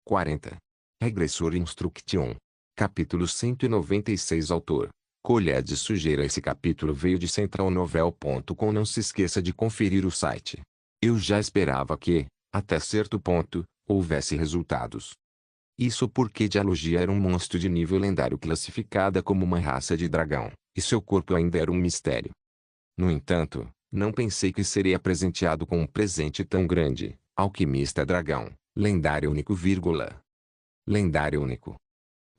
40. Regressor Instruction. Capítulo 196. Autor: Colher de Sujeira. Esse capítulo veio de centralnovel.com. Não se esqueça de conferir o site. Eu já esperava que, até certo ponto, houvesse resultados. Isso porque Dialogia era um monstro de nível lendário classificada como uma raça de dragão, e seu corpo ainda era um mistério. No entanto, não pensei que seria presenteado com um presente tão grande. Alquimista Dragão, lendário único, lendário único.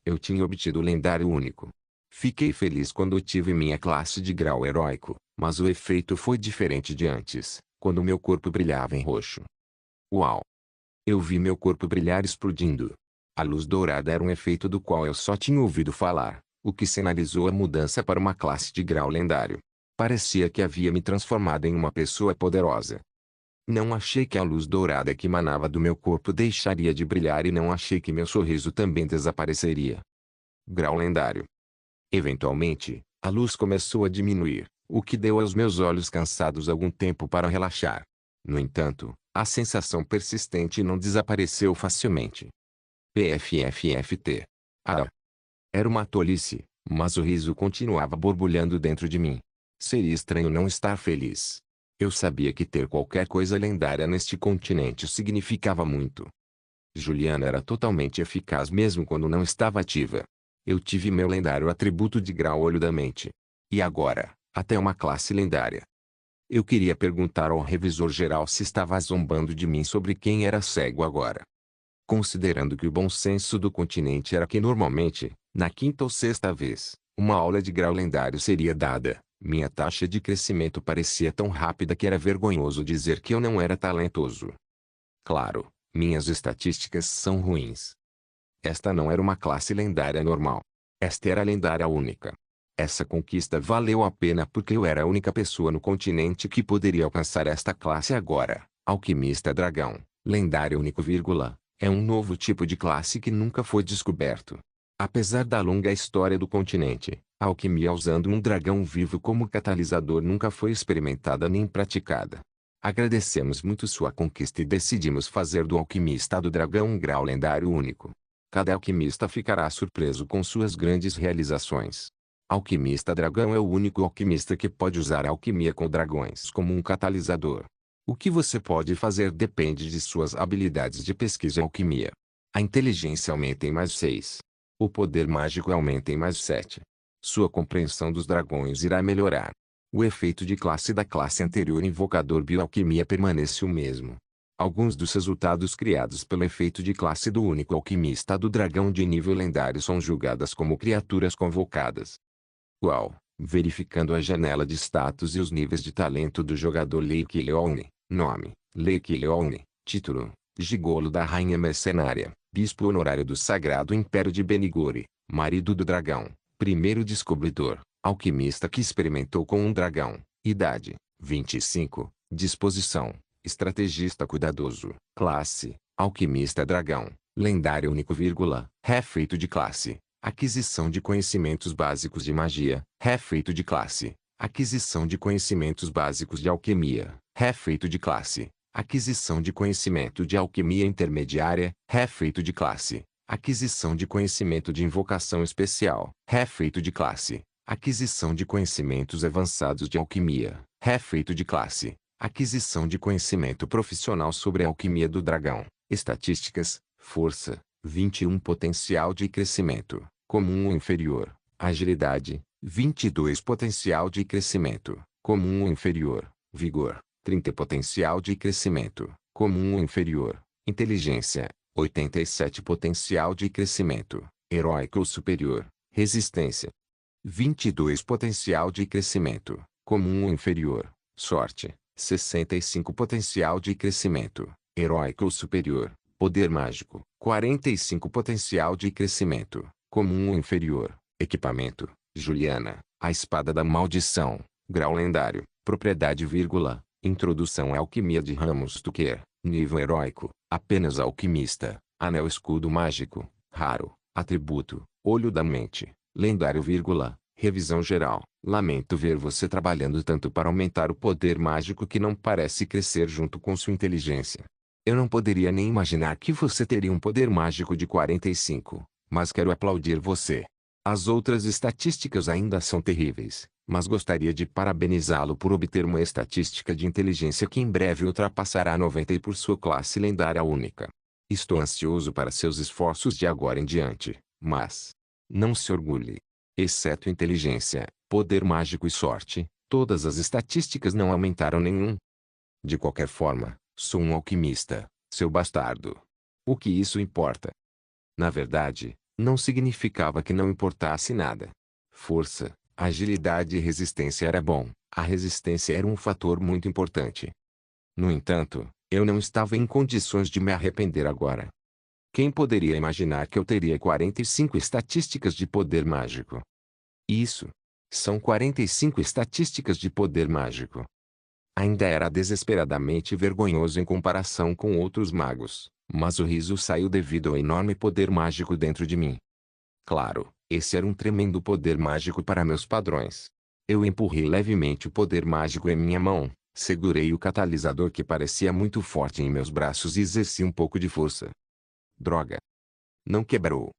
Eu tinha obtido o lendário único. Fiquei feliz quando tive minha classe de grau heróico, mas o efeito foi diferente de antes, quando meu corpo brilhava em roxo. Uau! Eu vi meu corpo brilhar explodindo. A luz dourada era um efeito do qual eu só tinha ouvido falar, o que sinalizou a mudança para uma classe de grau lendário. Parecia que havia me transformado em uma pessoa poderosa. Não achei que a luz dourada que emanava do meu corpo deixaria de brilhar e não achei que meu sorriso também desapareceria. Grau lendário. Eventualmente, a luz começou a diminuir, o que deu aos meus olhos cansados algum tempo para relaxar. No entanto, a sensação persistente não desapareceu facilmente. PFFFT. Ah! Era uma tolice, mas o riso continuava borbulhando dentro de mim. Seria estranho não estar feliz. Eu sabia que ter qualquer coisa lendária neste continente significava muito. Juliana era totalmente eficaz mesmo quando não estava ativa. Eu tive meu lendário atributo de grau Olho da Mente. E agora, até uma classe lendária. Eu queria perguntar ao revisor geral se estava zombando de mim sobre quem era cego agora. Considerando que o bom senso do continente era que normalmente, na quinta ou sexta vez, uma aula de grau lendário seria dada, minha taxa de crescimento parecia tão rápida que era vergonhoso dizer que eu não era talentoso. Claro, minhas estatísticas são ruins. Esta não era uma classe lendária normal. Esta era a lendária única. Essa conquista valeu a pena porque eu era a única pessoa no continente que poderia alcançar esta classe agora. Alquimista Dragão, lendário único, é um novo tipo de classe que nunca foi descoberto. Apesar da longa história do continente, a alquimia usando um dragão vivo como catalisador nunca foi experimentada nem praticada. Agradecemos muito sua conquista e decidimos fazer do alquimista do dragão um grau lendário único. Cada alquimista ficará surpreso com suas grandes realizações. Alquimista Dragão é o único alquimista que pode usar a alquimia com dragões como um catalisador. O que você pode fazer depende de suas habilidades de pesquisa e alquimia. A inteligência aumenta em mais 6. O poder mágico aumenta em mais 7. Sua compreensão dos dragões irá melhorar. O efeito de classe da classe anterior invocador bioalquimia permanece o mesmo. Alguns dos resultados criados pelo efeito de classe do único alquimista do dragão de nível lendário são julgadas como criaturas convocadas. Uau! Verificando a janela de status e os níveis de talento do jogador Lake Leone. Nome: Lake Leone. Título: Gigolo da Rainha Mercenária, Bispo Honorário do Sagrado Império de Benigore, Marido do Dragão, Primeiro Descobridor, Alquimista que experimentou com um dragão. Idade: 25. Disposição: Estrategista cuidadoso. Classe: Alquimista Dragão, lendário único, refeito de classe: Aquisição de conhecimentos básicos de magia. Refeito de classe: Aquisição de conhecimentos básicos de alquimia. Refeito de classe: Aquisição de conhecimento de alquimia intermediária. Refeito de classe: Aquisição de conhecimento de invocação especial. Refeito de classe: Aquisição de conhecimentos avançados de alquimia. Refeito de classe: Aquisição de conhecimento profissional sobre a alquimia do dragão. Estatísticas: Força: 21. Potencial de crescimento: comum ou inferior. Agilidade: 22. Potencial de crescimento: comum ou inferior. Vigor: 30. Potencial de crescimento: comum ou inferior. Inteligência: 87. Potencial de crescimento: heróico ou superior. Resistência: 22. Potencial de crescimento: comum ou inferior. Sorte: 65. Potencial de crescimento: heróico ou superior. Poder mágico: 45. Potencial de crescimento: comum ou inferior. Equipamento: Juliana, a Espada da Maldição. Grau lendário. Propriedade, Introdução à Alquimia de Ramos Tucker. Nível heróico: apenas alquimista. Anel Escudo Mágico: raro. Atributo: Olho da Mente. Lendário, revisão geral. Lamento ver você trabalhando tanto para aumentar o poder mágico que não parece crescer junto com sua inteligência. Eu não poderia nem imaginar que você teria um poder mágico de 45, mas quero aplaudir você. As outras estatísticas ainda são terríveis, mas gostaria de parabenizá-lo por obter uma estatística de inteligência que em breve ultrapassará 90 e por sua classe lendária única. Estou ansioso para seus esforços de agora em diante, mas não se orgulhe. Exceto inteligência, poder mágico e sorte, todas as estatísticas não aumentaram nenhum. De qualquer forma, sou um alquimista, seu bastardo. O que isso importa? Na verdade, não significava que não importasse nada. Força, agilidade e resistência era bom, a resistência era um fator muito importante. No entanto, eu não estava em condições de me arrepender agora. Quem poderia imaginar que eu teria 45 estatísticas de poder mágico? Isso. São 45 estatísticas de poder mágico. Ainda era desesperadamente vergonhoso em comparação com outros magos, mas o riso saiu devido ao enorme poder mágico dentro de mim. Claro, esse era um tremendo poder mágico para meus padrões. Eu empurrei levemente o poder mágico em minha mão, segurei o catalisador que parecia muito forte em meus braços e exerci um pouco de força. Droga! Não quebrou.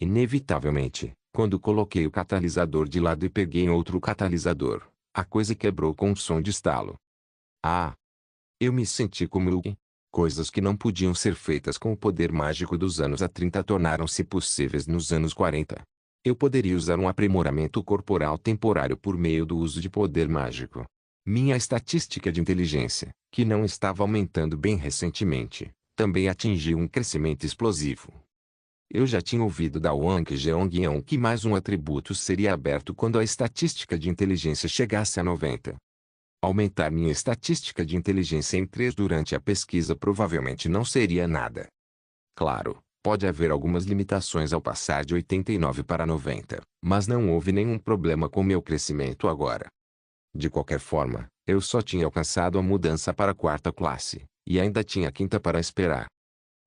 Inevitavelmente, quando coloquei o catalisador de lado e peguei outro catalisador, a coisa quebrou com um som de estalo. Ah! Eu me senti como Luke. Coisas que não podiam ser feitas com o poder mágico dos anos 30 tornaram-se possíveis nos anos 40. Eu poderia usar um aprimoramento corporal temporário por meio do uso de poder mágico. Minha estatística de inteligência, que não estava aumentando bem recentemente, também atingiu um crescimento explosivo. Eu já tinha ouvido da Wang Jeongyang que mais um atributo seria aberto quando a estatística de inteligência chegasse a 90. Aumentar minha estatística de inteligência em 3 durante a pesquisa provavelmente não seria nada. Claro, pode haver algumas limitações ao passar de 89 para 90, mas não houve nenhum problema com meu crescimento agora. De qualquer forma, eu só tinha alcançado a mudança para a 4ª classe, e ainda tinha a 5ª para esperar.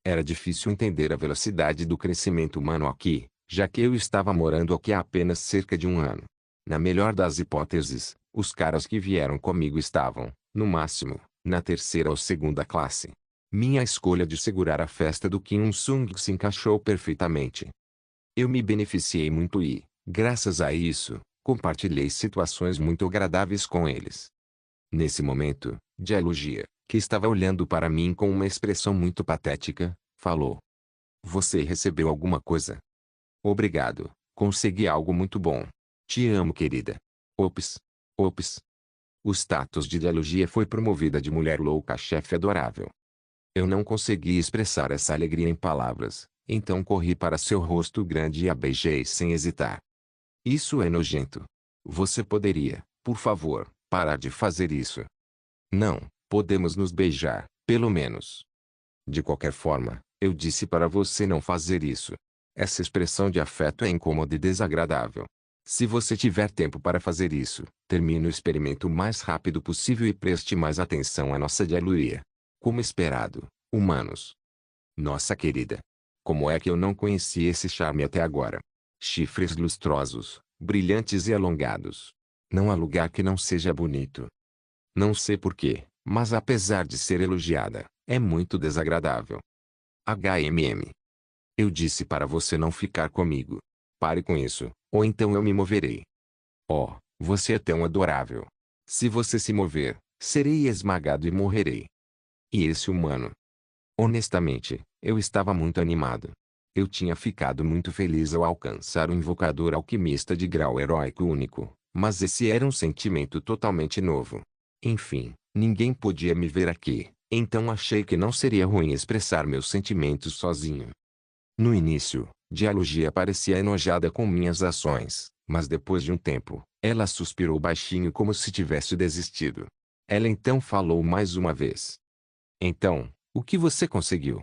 Era difícil entender a velocidade do crescimento humano aqui, já que eu estava morando aqui há apenas cerca de um ano. Na melhor das hipóteses, os caras que vieram comigo estavam, no máximo, na 3ª ou 2ª classe. Minha escolha de segurar a festa do Kim Il-sung se encaixou perfeitamente. Eu me beneficiei muito e, graças a isso, compartilhei situações muito agradáveis com eles. Nesse momento, Dialogia, que estava olhando para mim com uma expressão muito patética, falou: "Você recebeu alguma coisa?" "Obrigado, consegui algo muito bom. Te amo, querida." Ops. Ops. O status de Dialogia foi promovida de mulher louca a chefe adorável. Eu não consegui expressar essa alegria em palavras, então corri para seu rosto grande e a beijei sem hesitar. Isso é nojento. Você poderia, por favor, parar de fazer isso? Não, podemos nos beijar, pelo menos. De qualquer forma, eu disse para você não fazer isso. Essa expressão de afeto é incômoda e desagradável. Se você tiver tempo para fazer isso, termine o experimento o mais rápido possível e preste mais atenção à nossa dialogia. Como esperado, humanos. Nossa querida. Como é que eu não conheci esse charme até agora? Chifres lustrosos, brilhantes e alongados. Não há lugar que não seja bonito. Não sei porquê, mas apesar de ser elogiada, é muito desagradável. HMM. Eu disse para você não ficar comigo. Pare com isso, ou então eu me moverei. Oh, você é tão adorável. Se você se mover, serei esmagado e morrerei. E esse humano? Honestamente, eu estava muito animado. Eu tinha ficado muito feliz ao alcançar o invocador alquimista de grau heróico único, mas esse era um sentimento totalmente novo. Enfim, ninguém podia me ver aqui, então achei que não seria ruim expressar meus sentimentos sozinho. No início, Dialogia parecia enojada com minhas ações, mas depois de um tempo, ela suspirou baixinho como se tivesse desistido. Ela então falou mais uma vez. Então, o que você conseguiu?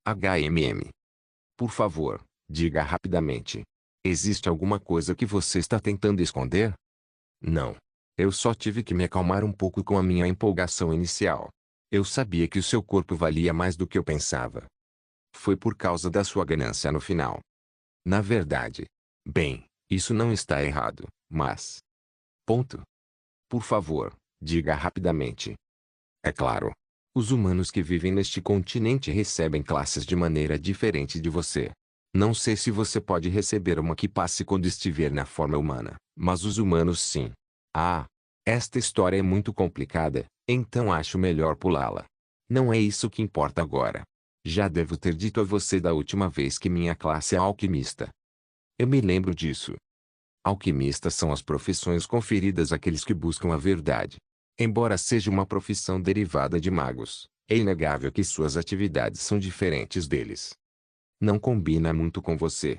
HMM. Por favor, diga rapidamente. Existe alguma coisa que você está tentando esconder? Não. Eu só tive que me acalmar um pouco com a minha empolgação inicial. Eu sabia que o seu corpo valia mais do que eu pensava. Foi por causa da sua ganância no final. Na verdade. Bem, isso não está errado, mas... Ponto. Por favor, diga rapidamente. É claro. Os humanos que vivem neste continente recebem classes de maneira diferente de você. Não sei se você pode receber uma que passe quando estiver na forma humana, mas os humanos sim. Ah, esta história é muito complicada, então acho melhor pulá-la. Não é isso que importa agora. Já devo ter dito a você da última vez que minha classe é alquimista. Eu me lembro disso. Alquimistas são as profissões conferidas àqueles que buscam a verdade. Embora seja uma profissão derivada de magos, é inegável que suas atividades são diferentes deles. Não combina muito com você.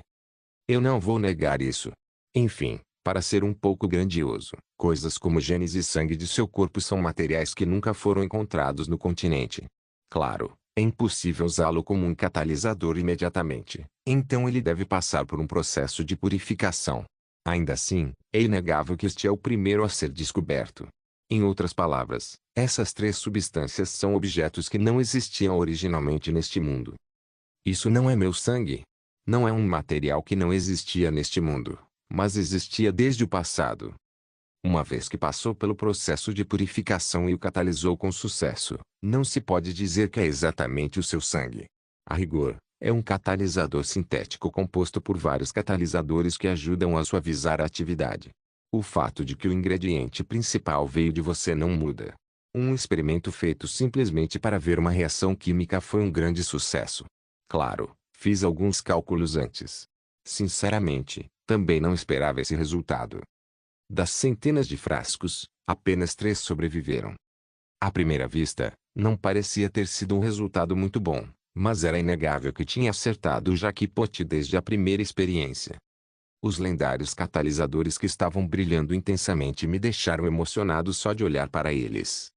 Eu não vou negar isso. Enfim, para ser um pouco grandioso, coisas como genes e sangue de seu corpo são materiais que nunca foram encontrados no continente. Claro, é impossível usá-lo como um catalisador imediatamente, então ele deve passar por um processo de purificação. Ainda assim, é inegável que este é o primeiro a ser descoberto. Em outras palavras, essas três substâncias são objetos que não existiam originalmente neste mundo. Isso não é meu sangue. Não é um material que não existia neste mundo, mas existia desde o passado. Uma vez que passou pelo processo de purificação e o catalisou com sucesso, não se pode dizer que é exatamente o seu sangue. A rigor, é um catalisador sintético composto por vários catalisadores que ajudam a suavizar a atividade. O fato de que o ingrediente principal veio de você não muda. Um experimento feito simplesmente para ver uma reação química foi um grande sucesso. Claro, fiz alguns cálculos antes. Sinceramente, também não esperava esse resultado. Das centenas de frascos, apenas 3 sobreviveram. À primeira vista, não parecia ter sido um resultado muito bom, mas era inegável que tinha acertado o jackpot desde a primeira experiência. Os lendários catalisadores que estavam brilhando intensamente me deixaram emocionado só de olhar para eles.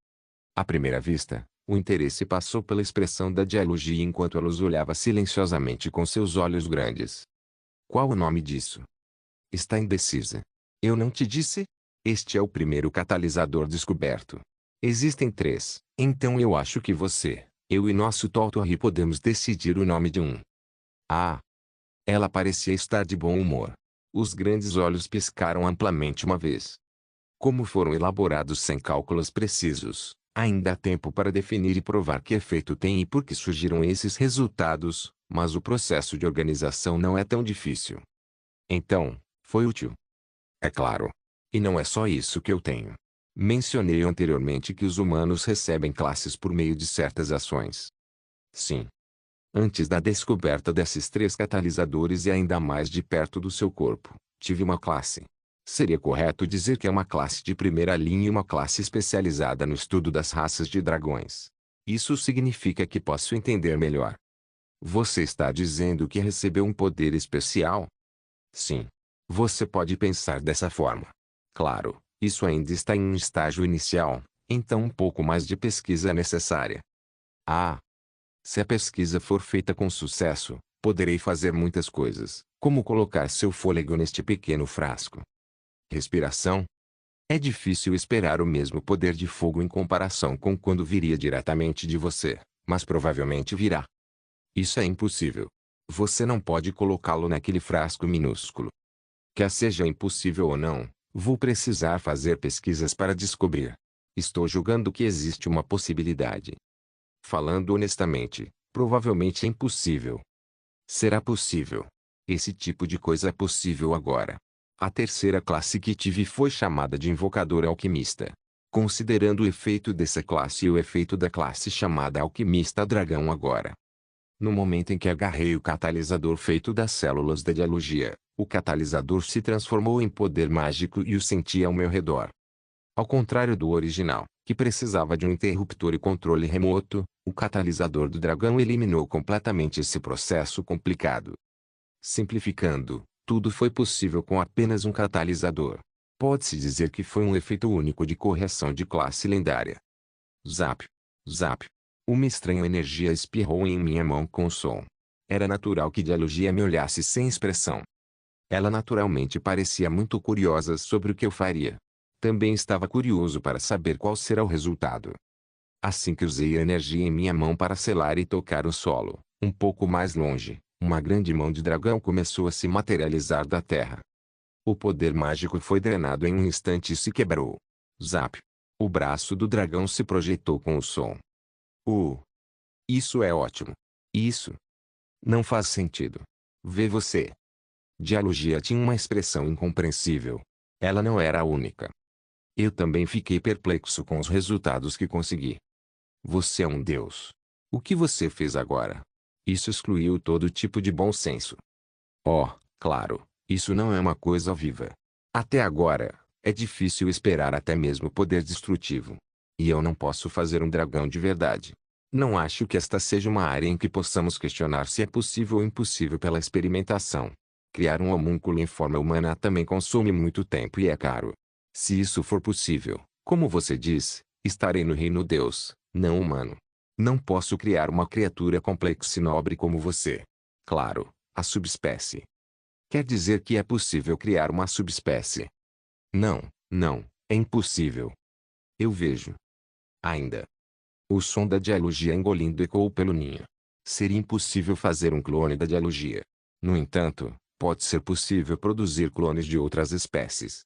À primeira vista, o interesse passou pela expressão da Dialogia enquanto ela os olhava silenciosamente com seus olhos grandes. Qual o nome disso? Está indecisa. Eu não te disse? Este é o primeiro catalisador descoberto. Existem 3, então eu acho que você, eu e nosso Totori podemos decidir o nome de um. Ah! Ela parecia estar de bom humor. Os grandes olhos piscaram amplamente uma vez. Como foram elaborados sem cálculos precisos, ainda há tempo para definir e provar que efeito tem e por que surgiram esses resultados, mas o processo de organização não é tão difícil. Então, foi útil. É claro. E não é só isso que eu tenho. Mencionei anteriormente que os humanos recebem classes por meio de certas ações. Sim. Antes da descoberta desses 3 catalisadores e ainda mais de perto do seu corpo, tive uma classe. Seria correto dizer que é uma classe de primeira linha e uma classe especializada no estudo das raças de dragões. Isso significa que posso entender melhor. Você está dizendo que recebeu um poder especial? Sim. Você pode pensar dessa forma. Claro, isso ainda está em um estágio inicial, então um pouco mais de pesquisa é necessária. Ah! Se a pesquisa for feita com sucesso, poderei fazer muitas coisas, como colocar seu fôlego neste pequeno frasco. Respiração? É difícil esperar o mesmo poder de fogo em comparação com quando viria diretamente de você, mas provavelmente virá. Isso é impossível. Você não pode colocá-lo naquele frasco minúsculo. Quer seja impossível ou não, vou precisar fazer pesquisas para descobrir. Estou julgando que existe uma possibilidade. Falando honestamente, provavelmente é impossível. Será possível. Esse tipo de coisa é possível agora. A terceira classe que tive foi chamada de Invocador Alquimista. Considerando o efeito dessa classe e o efeito da classe chamada Alquimista Dragão agora. No momento em que agarrei o catalisador feito das células da Dialogia, o catalisador se transformou em poder mágico e o senti ao meu redor. Ao contrário do original, que precisava de um interruptor e controle remoto, o catalisador do dragão eliminou completamente esse processo complicado. Simplificando, tudo foi possível com apenas um catalisador. Pode-se dizer que foi um efeito único de correção de classe lendária. Zap. Zap. Uma estranha energia espirrou em minha mão com o som. Era natural que Dialogia me olhasse sem expressão. Ela naturalmente parecia muito curiosa sobre o que eu faria. Também estava curioso para saber qual será o resultado. Assim que usei a energia em minha mão para selar e tocar o solo, um pouco mais longe, uma grande mão de dragão começou a se materializar da terra. O poder mágico foi drenado em um instante e se quebrou. Zap! O braço do dragão se projetou com o som. Isso é ótimo. Isso não faz sentido. Vê você. Dialogia tinha uma expressão incompreensível. Ela não era a única. Eu também fiquei perplexo com os resultados que consegui. Você é um deus. O que você fez agora? Isso excluiu todo tipo de bom senso. Oh, claro, isso não é uma coisa viva. Até agora, é difícil esperar até mesmo poder destrutivo. E eu não posso fazer um dragão de verdade. Não acho que esta seja uma área em que possamos questionar se é possível ou impossível pela experimentação. Criar um homúnculo em forma humana também consome muito tempo e é caro. Se isso for possível, como você diz, estarei no reino Deus, não humano. Não posso criar uma criatura complexa e nobre como você. Claro, a subespécie. Quer dizer que é possível criar uma subespécie? Não, não, é impossível. Eu vejo. Ainda. O som da dialogia engolindo ecoou pelo ninho. Seria impossível fazer um clone da dialogia. No entanto, pode ser possível produzir clones de outras espécies.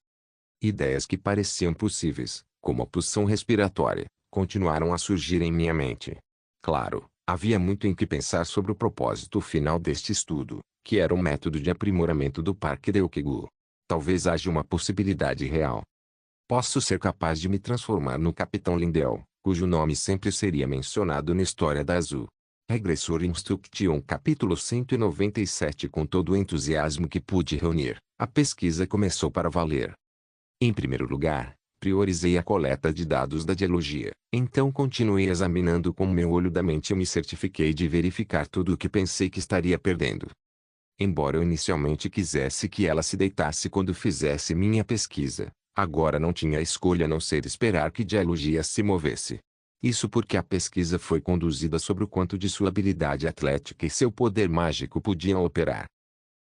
Ideias que pareciam possíveis, como a pulsão respiratória, continuaram a surgir em minha mente. Claro, havia muito em que pensar sobre o propósito final deste estudo, que era um método de aprimoramento do Parque Ryukyu. Talvez haja uma possibilidade real. Posso ser capaz de me transformar no Capitão Lindell, cujo nome sempre seria mencionado na história da Azul. Regressor Instruction capítulo 197. Com todo o entusiasmo que pude reunir, a pesquisa começou para valer. Em primeiro lugar, priorizei a coleta de dados da dialogia. Então continuei examinando com meu olho da mente e me certifiquei de verificar tudo o que pensei que estaria perdendo. Embora eu inicialmente quisesse que ela se deitasse quando fizesse minha pesquisa, agora não tinha escolha a não ser esperar que dialogia se movesse. Isso porque a pesquisa foi conduzida sobre o quanto de sua habilidade atlética e seu poder mágico podiam operar.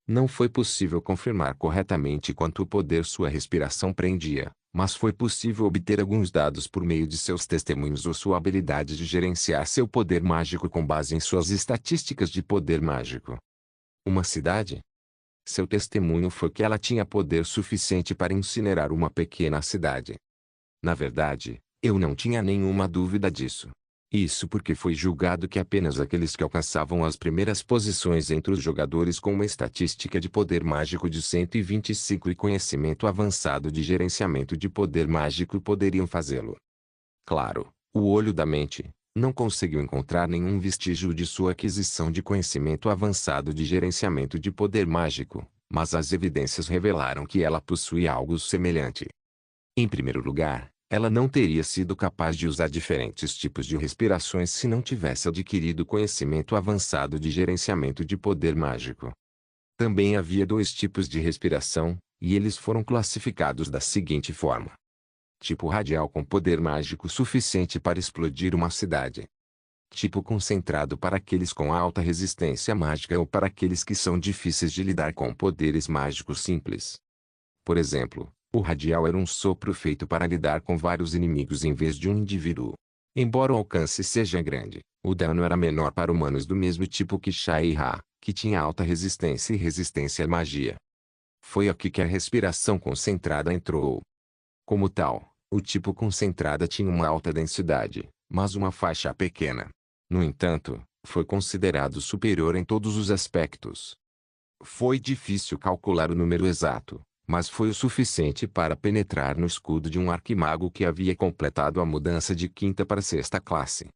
Não foi possível confirmar corretamente quanto poder sua respiração prendia, mas foi possível obter alguns dados por meio de seus testemunhos ou sua habilidade de gerenciar seu poder mágico com base em suas estatísticas de poder mágico. Uma cidade? Seu testemunho foi que ela tinha poder suficiente para incinerar uma pequena cidade. Na verdade, eu não tinha nenhuma dúvida disso. Isso porque foi julgado que apenas aqueles que alcançavam as primeiras posições entre os jogadores com uma estatística de poder mágico de 125 e conhecimento avançado de gerenciamento de poder mágico poderiam fazê-lo. Claro, o olho da mente não conseguiu encontrar nenhum vestígio de sua aquisição de conhecimento avançado de gerenciamento de poder mágico, mas as evidências revelaram que ela possuía algo semelhante. Em primeiro lugar, ela não teria sido capaz de usar diferentes tipos de respirações se não tivesse adquirido conhecimento avançado de gerenciamento de poder mágico. Também havia dois tipos de respiração, e eles foram classificados da seguinte forma: tipo radial com poder mágico suficiente para explodir uma cidade. Tipo concentrado para aqueles com alta resistência mágica ou para aqueles que são difíceis de lidar com poderes mágicos simples. Por exemplo, o radial era um sopro feito para lidar com vários inimigos em vez de um indivíduo. Embora o alcance seja grande, o dano era menor para humanos do mesmo tipo que Shai-Ra, que tinha alta resistência e resistência à magia. Foi aqui que a respiração concentrada entrou. Como tal, o tipo concentrada tinha uma alta densidade, mas uma faixa pequena. No entanto, foi considerado superior em todos os aspectos. Foi difícil calcular o número exato, mas foi o suficiente para penetrar no escudo de um arquimago que havia completado a mudança de quinta para sexta classe.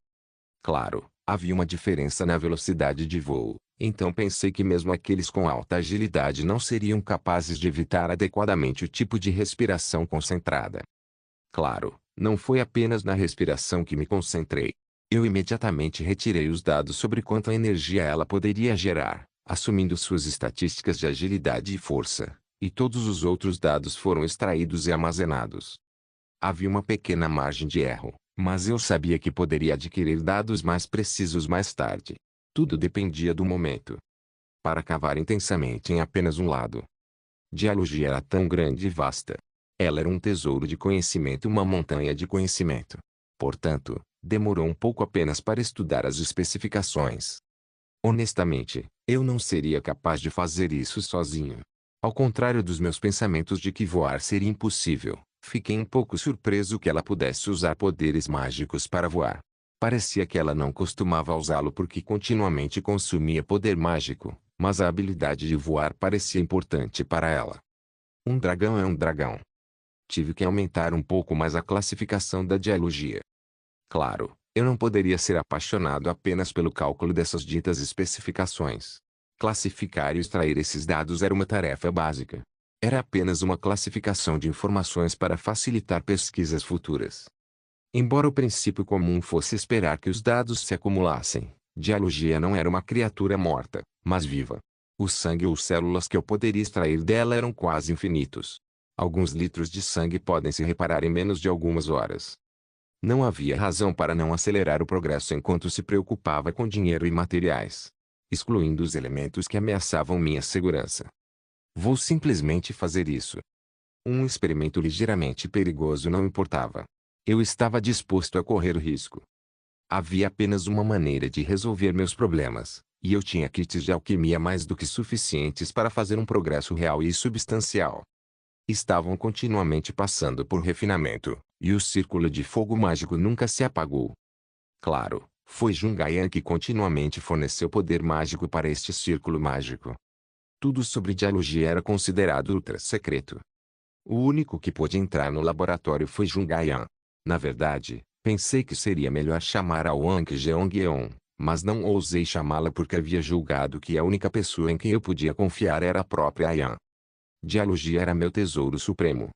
Claro, havia uma diferença na velocidade de voo, então pensei que mesmo aqueles com alta agilidade não seriam capazes de evitar adequadamente o tipo de respiração concentrada. Claro, não foi apenas na respiração que me concentrei. Eu imediatamente retirei os dados sobre quanta energia ela poderia gerar, assumindo suas estatísticas de agilidade e força, e todos os outros dados foram extraídos e armazenados. Havia uma pequena margem de erro, mas eu sabia que poderia adquirir dados mais precisos mais tarde. Tudo dependia do momento. Para cavar intensamente em apenas um lado. Dialogia era tão grande e vasta. Ela era um tesouro de conhecimento, uma montanha de conhecimento. Portanto, demorou um pouco apenas para estudar as especificações. Honestamente, eu não seria capaz de fazer isso sozinho. Ao contrário dos meus pensamentos de que voar seria impossível, fiquei um pouco surpreso que ela pudesse usar poderes mágicos para voar. Parecia que ela não costumava usá-lo porque continuamente consumia poder mágico, mas a habilidade de voar parecia importante para ela. Um dragão é um dragão. Tive que aumentar um pouco mais a classificação da geologia. Claro, eu não poderia ser apaixonado apenas pelo cálculo dessas ditas especificações. Classificar e extrair esses dados era uma tarefa básica. Era apenas uma classificação de informações para facilitar pesquisas futuras. Embora o princípio comum fosse esperar que os dados se acumulassem, geologia não era uma criatura morta, mas viva. O sangue ou células que eu poderia extrair dela eram quase infinitos. Alguns litros de sangue podem se reparar em menos de algumas horas. Não havia razão para não acelerar o progresso enquanto se preocupava com dinheiro e materiais, excluindo os elementos que ameaçavam minha segurança. Vou simplesmente fazer isso. Um experimento ligeiramente perigoso não importava. Eu estava disposto a correr o risco. Havia apenas uma maneira de resolver meus problemas, e eu tinha kits de alquimia mais do que suficientes para fazer um progresso real e substancial. Estavam continuamente passando por refinamento, e o círculo de fogo mágico nunca se apagou. Claro, foi Jungayan que continuamente forneceu poder mágico para este círculo mágico. Tudo sobre geologia era considerado ultra secreto. O único que pôde entrar no laboratório foi Jungayan. Na verdade, pensei que seria melhor chamar a Wang Jeongyeon, mas não ousei chamá-la porque havia julgado que a única pessoa em quem eu podia confiar era a própria Yan. Geologia era meu tesouro supremo.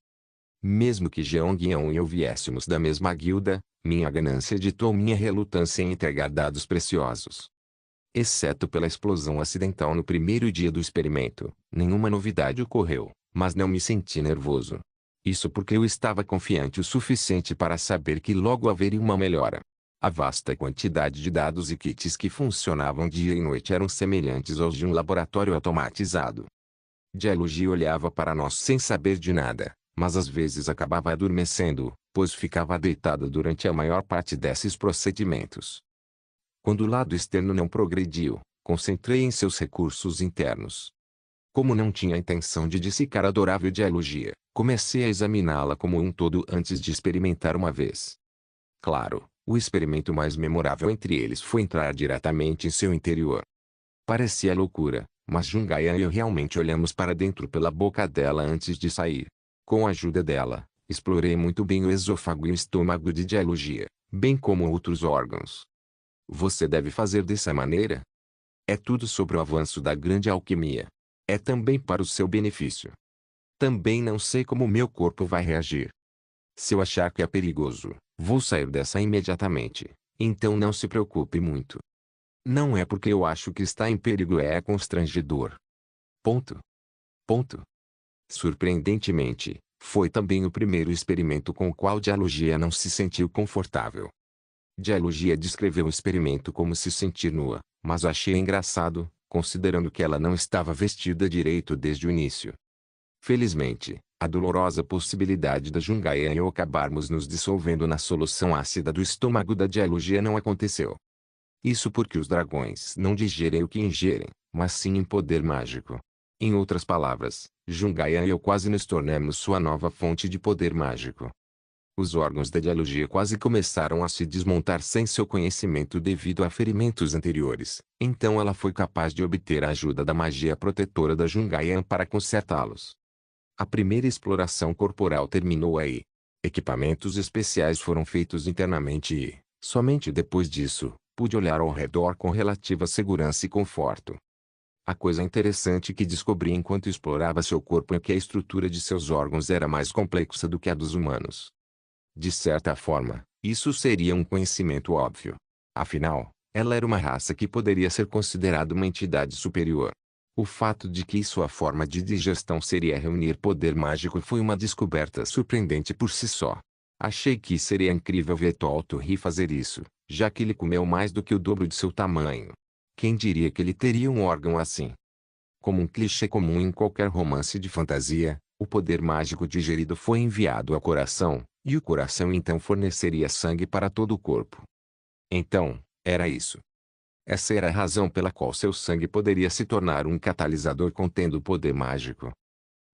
Mesmo que Jeongyeon e eu viéssemos da mesma guilda, minha ganância ditou minha relutância em entregar dados preciosos. Exceto pela explosão acidental no primeiro dia do experimento, nenhuma novidade ocorreu, mas não me senti nervoso. Isso porque eu estava confiante o suficiente para saber que logo haveria uma melhora. A vasta quantidade de dados e kits que funcionavam dia e noite eram semelhantes aos de um laboratório automatizado. Geologia olhava para nós sem saber de nada, mas às vezes acabava adormecendo, pois ficava deitada durante a maior parte desses procedimentos. Quando o lado externo não progrediu, concentrei em seus recursos internos. Como não tinha intenção de dissecar a adorável geologia, comecei a examiná-la como um todo antes de experimentar uma vez. Claro, o experimento mais memorável entre eles foi entrar diretamente em seu interior. Parecia loucura, mas Jungayan e eu realmente olhamos para dentro pela boca dela antes de sair. Com a ajuda dela, explorei muito bem o esôfago e o estômago de geologia, bem como outros órgãos. Você deve fazer dessa maneira? É tudo sobre o avanço da grande alquimia. É também para o seu benefício. Também não sei como meu corpo vai reagir. Se eu achar que é perigoso, vou sair dessa imediatamente, então não se preocupe muito. Não é porque eu acho que está em perigo, é constrangedor. Ponto. Ponto. Surpreendentemente, foi também o primeiro experimento com o qual Geologia não se sentiu confortável. Geologia descreveu o experimento como se sentir nua, mas achei engraçado, considerando que ela não estava vestida direito desde o início. Felizmente, a dolorosa possibilidade da Jungayan e eu acabarmos nos dissolvendo na solução ácida do estômago da Geologia não aconteceu. Isso porque os dragões não digerem o que ingerem, mas sim em poder mágico. Em outras palavras, Jungayan e eu quase nos tornamos sua nova fonte de poder mágico. Os órgãos da geologia quase começaram a se desmontar sem seu conhecimento devido a ferimentos anteriores, então ela foi capaz de obter a ajuda da magia protetora da Jungayan para consertá-los. A primeira exploração corporal terminou aí. Equipamentos especiais foram feitos internamente e, somente depois disso, pude olhar ao redor com relativa segurança e conforto. A coisa interessante que descobri enquanto explorava seu corpo é que a estrutura de seus órgãos era mais complexa do que a dos humanos. De certa forma, isso seria um conhecimento óbvio. Afinal, ela era uma raça que poderia ser considerada uma entidade superior. O fato de que sua forma de digestão seria reunir poder mágico foi uma descoberta surpreendente por si só. Achei que seria incrível ver Toltorri fazer isso, já que ele comeu mais do que o dobro de seu tamanho. Quem diria que ele teria um órgão assim? Como um clichê comum em qualquer romance de fantasia, o poder mágico digerido foi enviado ao coração, e o coração então forneceria sangue para todo o corpo. Então, era isso. Essa era a razão pela qual seu sangue poderia se tornar um catalisador contendo poder mágico.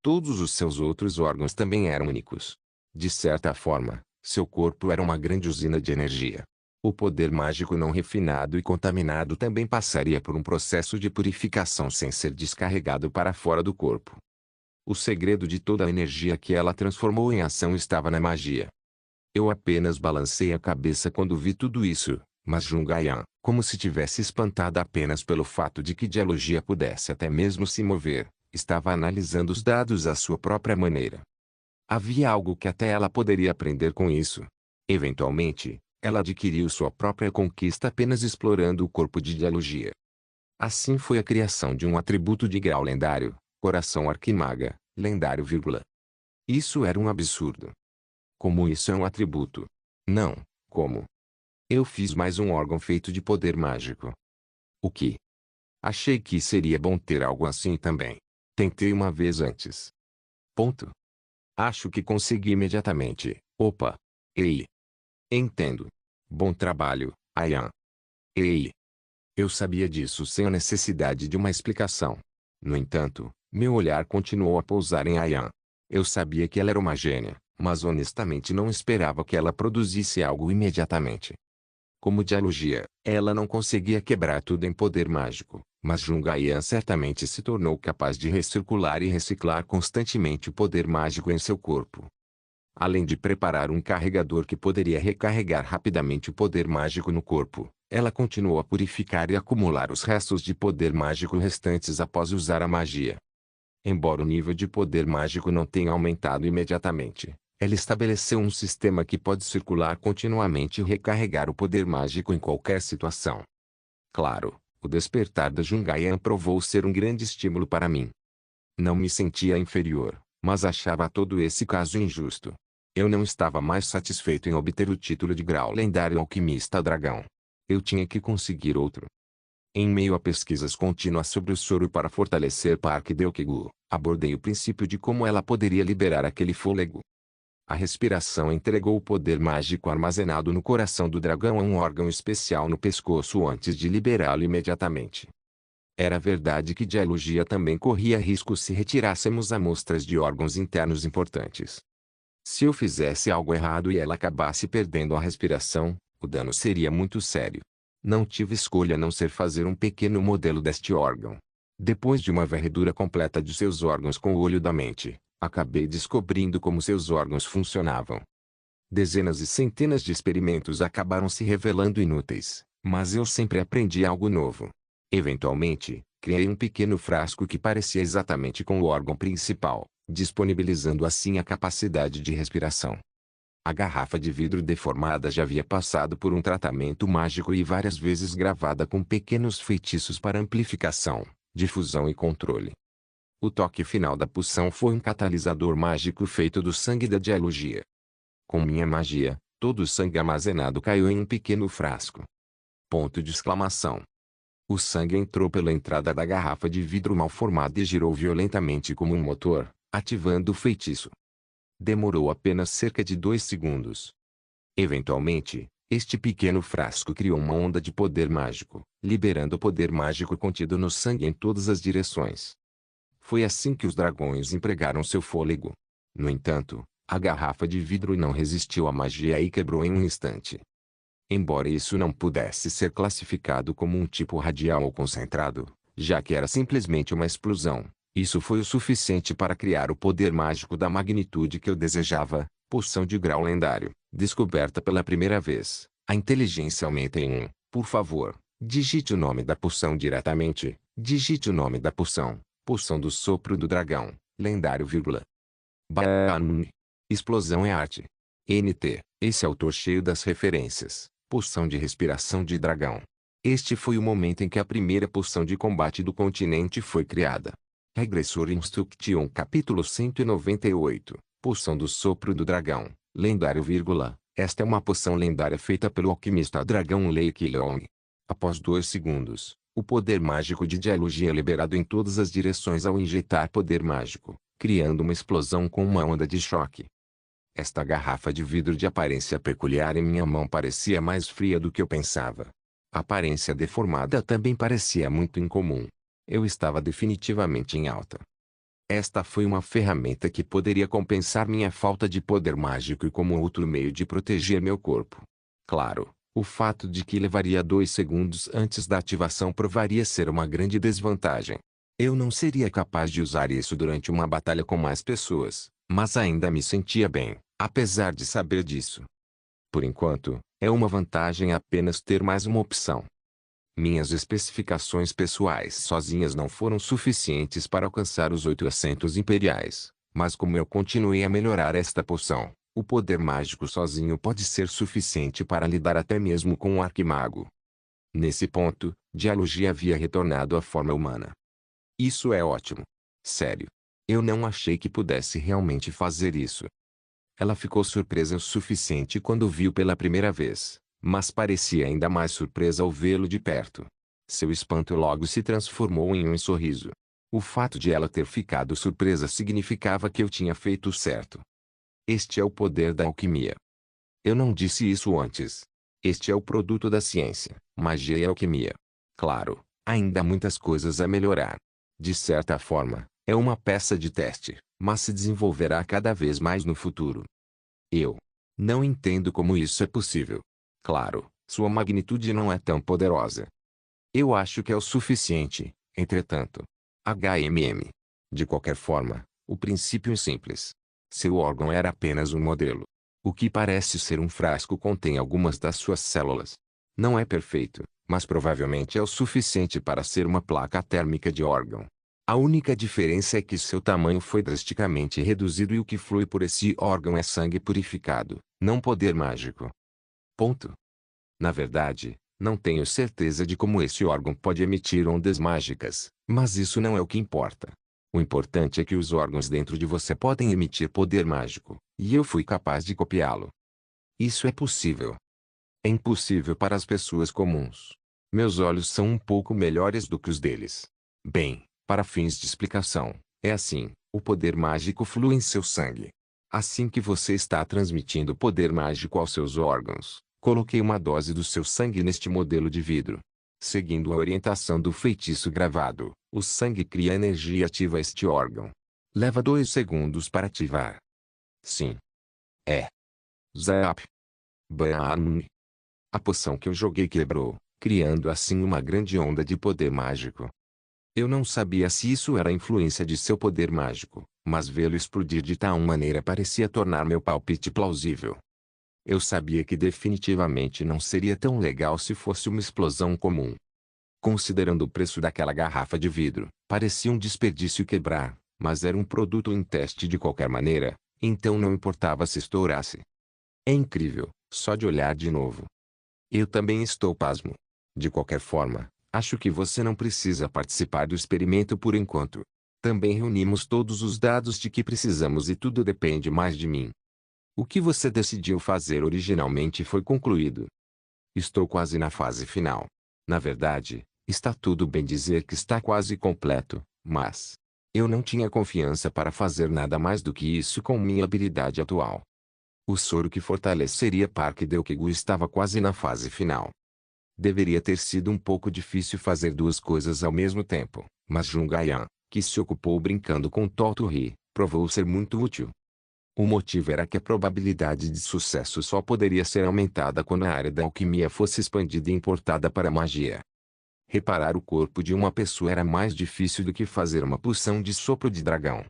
Todos os seus outros órgãos também eram únicos. De certa forma, seu corpo era uma grande usina de energia. O poder mágico não refinado e contaminado também passaria por um processo de purificação sem ser descarregado para fora do corpo. O segredo de toda a energia que ela transformou em ação estava na magia. Eu apenas balancei a cabeça quando vi tudo isso, mas Jungayan, como se tivesse espantada apenas pelo fato de que Dialogia pudesse até mesmo se mover, estava analisando os dados à sua própria maneira. Havia algo que até ela poderia aprender com isso. Eventualmente, ela adquiriu sua própria conquista apenas explorando o corpo de Dialogia. Assim foi a criação de um atributo de grau lendário, Coração Arquimaga, lendário, vírgula. Isso era um absurdo. Como isso é um atributo? Não, como? Eu fiz mais um órgão feito de poder mágico. O que? Achei que seria bom ter algo assim também. Tentei uma vez antes. Ponto. Acho que consegui imediatamente. Opa. Ei. Entendo. Bom trabalho, Ayan. Ei. Eu sabia disso sem a necessidade de uma explicação. No entanto, meu olhar continuou a pousar em Ayan. Eu sabia que ela era uma gênia, mas honestamente não esperava que ela produzisse algo imediatamente. Como Dialogia, ela não conseguia quebrar tudo em poder mágico, mas Jungayan certamente se tornou capaz de recircular e reciclar constantemente o poder mágico em seu corpo. Além de preparar um carregador que poderia recarregar rapidamente o poder mágico no corpo, ela continuou a purificar e acumular os restos de poder mágico restantes após usar a magia. Embora o nível de poder mágico não tenha aumentado imediatamente, ela estabeleceu um sistema que pode circular continuamente e recarregar o poder mágico em qualquer situação. Claro, o despertar da Jungayan provou ser um grande estímulo para mim. Não me sentia inferior, mas achava todo esse caso injusto. Eu não estava mais satisfeito em obter o título de grau lendário Alquimista Dragão. Eu tinha que conseguir outro. Em meio a pesquisas contínuas sobre o soro para fortalecer Park Deokigu, abordei o princípio de como ela poderia liberar aquele fôlego. A respiração entregou o poder mágico armazenado no coração do dragão a um órgão especial no pescoço antes de liberá-lo imediatamente. Era verdade que Dialogia também corria risco se retirássemos amostras de órgãos internos importantes. Se eu fizesse algo errado e ela acabasse perdendo a respiração, o dano seria muito sério. Não tive escolha a não ser fazer um pequeno modelo deste órgão. Depois de uma varredura completa de seus órgãos com o olho da mente, acabei descobrindo como seus órgãos funcionavam. Dezenas e centenas de experimentos acabaram se revelando inúteis, mas eu sempre aprendi algo novo. Eventualmente, criei um pequeno frasco que parecia exatamente com o órgão principal, disponibilizando assim a capacidade de respiração. A garrafa de vidro deformada já havia passado por um tratamento mágico e várias vezes gravada com pequenos feitiços para amplificação, difusão e controle. O toque final da poção foi um catalisador mágico feito do sangue da Dialogia. Com minha magia, todo o sangue armazenado caiu em um pequeno frasco. Ponto de exclamação. O sangue entrou pela entrada da garrafa de vidro mal formada e girou violentamente como um motor, ativando o feitiço. Demorou apenas cerca de 2 segundos. Eventualmente, este pequeno frasco criou uma onda de poder mágico, liberando o poder mágico contido no sangue em todas as direções. Foi assim que os dragões empregaram seu fôlego. No entanto, a garrafa de vidro não resistiu à magia e quebrou em um instante. Embora isso não pudesse ser classificado como um tipo radial ou concentrado, já que era simplesmente uma explosão, isso foi o suficiente para criar o poder mágico da magnitude que eu desejava, poção de grau lendário, descoberta pela primeira vez. A inteligência aumenta em 1, por favor, digite o nome da poção diretamente, digite o nome da poção, poção do sopro do dragão, lendário, vírgula. Baan. Explosão é arte. NT, esse autor cheio das referências, poção de respiração de dragão. Este foi o momento em que a primeira poção de combate do continente foi criada. Regressor Instruction capítulo 198, poção do sopro do dragão, lendário, vírgula. Esta é uma poção lendária feita pelo alquimista dragão Lei Qilong. Após 2 segundos, o poder mágico de Dialogia é liberado em todas as direções ao injetar poder mágico, criando uma explosão com uma onda de choque. Esta garrafa de vidro de aparência peculiar em minha mão parecia mais fria do que eu pensava. A aparência deformada também parecia muito incomum. Eu estava definitivamente em alta. Esta foi uma ferramenta que poderia compensar minha falta de poder mágico e como outro meio de proteger meu corpo. Claro, O fato de que levaria 2 segundos antes da ativação provaria ser uma grande desvantagem. Eu não seria capaz de usar isso durante uma batalha com mais pessoas, mas ainda me sentia bem, apesar de saber disso. Por enquanto, é uma vantagem apenas ter mais uma opção. Minhas especificações pessoais sozinhas não foram suficientes para alcançar os 8 assentos imperiais, mas como eu continuei a melhorar esta poção, o poder mágico sozinho pode ser suficiente para lidar até mesmo com um arquimago. Nesse ponto, Dialogia havia retornado à forma humana. Isso é ótimo. Sério. Eu não achei que pudesse realmente fazer isso. Ela ficou surpresa o suficiente quando o viu pela primeira vez, mas parecia ainda mais surpresa ao vê-lo de perto. Seu espanto logo se transformou em um sorriso. O fato de ela ter ficado surpresa significava que eu tinha feito certo. Este é o poder da alquimia. Eu não disse isso antes. Este é o produto da ciência, magia e alquimia. Claro, ainda há muitas coisas a melhorar. De certa forma, é uma peça de teste, mas se desenvolverá cada vez mais no futuro. Eu não entendo como isso é possível. Claro, sua magnitude não é tão poderosa. Eu acho que é o suficiente, entretanto. HMM. De qualquer forma, o princípio é simples. Seu órgão era apenas um modelo. O que parece ser um frasco contém algumas das suas células. Não é perfeito, mas provavelmente é o suficiente para ser uma placa térmica de órgão. A única diferença é que seu tamanho foi drasticamente reduzido e o que flui por esse órgão é sangue purificado, não poder mágico. Ponto. Na verdade, não tenho certeza de como esse órgão pode emitir ondas mágicas, mas isso não é o que importa. O importante é que os órgãos dentro de você podem emitir poder mágico, e eu fui capaz de copiá-lo. Isso é possível. É impossível para as pessoas comuns. Meus olhos são um pouco melhores do que os deles. Bem, para fins de explicação, é assim, o poder mágico flui em seu sangue. Assim que você está transmitindo poder mágico aos seus órgãos, coloquei uma dose do seu sangue neste modelo de vidro. Seguindo a orientação do feitiço gravado, o sangue cria energia e ativa este órgão. Leva 2 segundos para ativar. Sim. É. Zap. Bam. A poção que eu joguei quebrou, criando assim uma grande onda de poder mágico. Eu não sabia se isso era a influência de seu poder mágico, mas vê-lo explodir de tal maneira parecia tornar meu palpite plausível. Eu sabia que definitivamente não seria tão legal se fosse uma explosão comum. Considerando o preço daquela garrafa de vidro, parecia um desperdício quebrar, mas era um produto em teste de qualquer maneira, então não importava se estourasse. É incrível, só de olhar de novo. Eu também estou pasmo. De qualquer forma, acho que você não precisa participar do experimento por enquanto. Também reunimos todos os dados de que precisamos e tudo depende mais de mim. O que você decidiu fazer originalmente foi concluído. Estou quase na fase final. Na verdade, está tudo bem dizer que está quase completo, mas eu não tinha confiança para fazer nada mais do que isso com minha habilidade atual. O soro que fortaleceria Park Deokigu estava quase na fase final. Deveria ter sido um pouco difícil fazer duas coisas ao mesmo tempo, mas Jungayan, que se ocupou brincando com Toturi, provou ser muito útil. O motivo era que a probabilidade de sucesso só poderia ser aumentada quando a área da alquimia fosse expandida e importada para a magia. Reparar o corpo de uma pessoa era mais difícil do que fazer uma poção de sopro de dragão.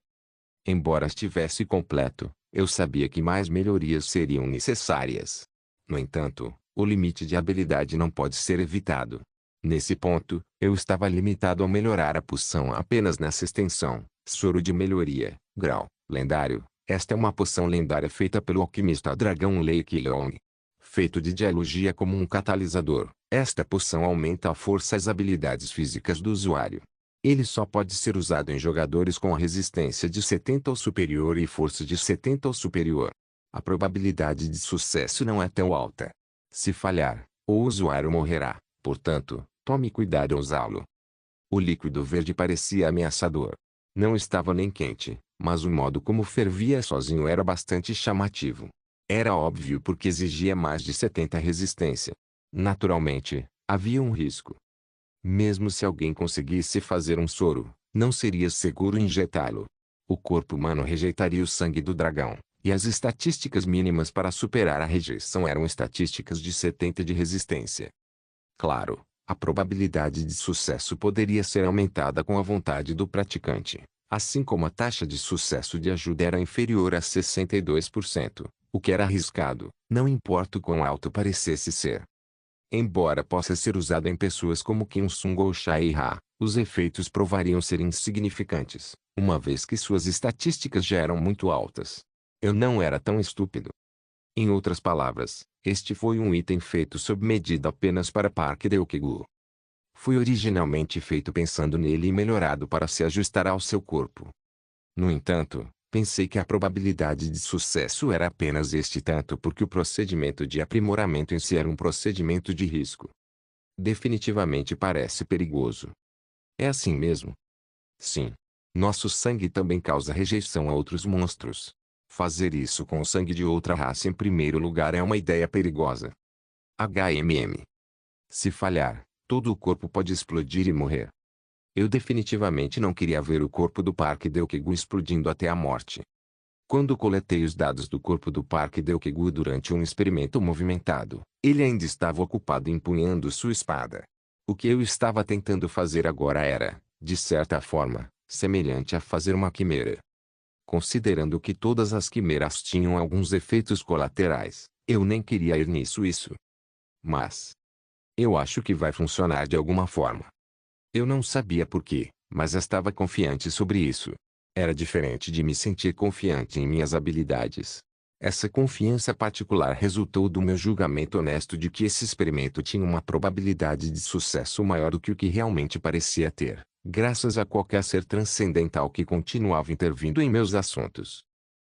Embora estivesse completo, eu sabia que mais melhorias seriam necessárias. No entanto, o limite de habilidade não pode ser evitado. Nesse ponto, eu estava limitado a melhorar a poção apenas nessa extensão, soro de melhoria, grau, lendário. Esta é uma poção lendária feita pelo alquimista dragão Lei Qilong. Feito de dialogia como um catalisador, esta poção aumenta a força e as habilidades físicas do usuário. Ele só pode ser usado em jogadores com a resistência de 70 ou superior e força de 70 ou superior. A probabilidade de sucesso não é tão alta. Se falhar, o usuário morrerá, portanto, tome cuidado ao usá-lo. O líquido verde parecia ameaçador. Não estava nem quente, mas o modo como fervia sozinho era bastante chamativo. Era óbvio porque exigia mais de 70 resistência. Naturalmente, havia um risco. Mesmo se alguém conseguisse fazer um soro, não seria seguro injetá-lo. O corpo humano rejeitaria o sangue do dragão, E as estatísticas mínimas para superar a rejeição eram estatísticas de 70 de resistência. Claro, a probabilidade de sucesso poderia ser aumentada com a vontade do praticante, assim como a taxa de sucesso de ajuda era inferior a 62%, o que era arriscado, não importa o quão alto parecesse ser. Embora possa ser usado em pessoas como Kim Sung ou Shai Ha, os efeitos provariam ser insignificantes, uma vez que suas estatísticas já eram muito altas. Eu não era tão estúpido. Em outras palavras, este foi um item feito sob medida apenas para Park Deok-gu. Foi originalmente feito pensando nele e melhorado para se ajustar ao seu corpo. No entanto, pensei que a probabilidade de sucesso era apenas este tanto porque o procedimento de aprimoramento em si era um procedimento de risco. Definitivamente parece perigoso. É assim mesmo? Sim. Nosso sangue também causa rejeição a outros monstros. Fazer isso com o sangue de outra raça em primeiro lugar é uma ideia perigosa. HMM. Se falhar, todo o corpo pode explodir e morrer. Eu definitivamente não queria ver o corpo do Park Deok-gu explodindo até a morte. Quando coletei os dados do corpo do Park Deok-gu durante um experimento movimentado, ele ainda estava ocupado empunhando sua espada. O que eu estava tentando fazer agora era, de certa forma, semelhante a fazer uma quimera. Considerando que todas as quimeras tinham alguns efeitos colaterais, eu nem queria ir nisso. Mas eu acho que vai funcionar de alguma forma. Eu não sabia por quê, mas estava confiante sobre isso. Era diferente de me sentir confiante em minhas habilidades. Essa confiança particular resultou do meu julgamento honesto de que esse experimento tinha uma probabilidade de sucesso maior do que o que realmente parecia ter, graças a qualquer ser transcendental que continuava intervindo em meus assuntos.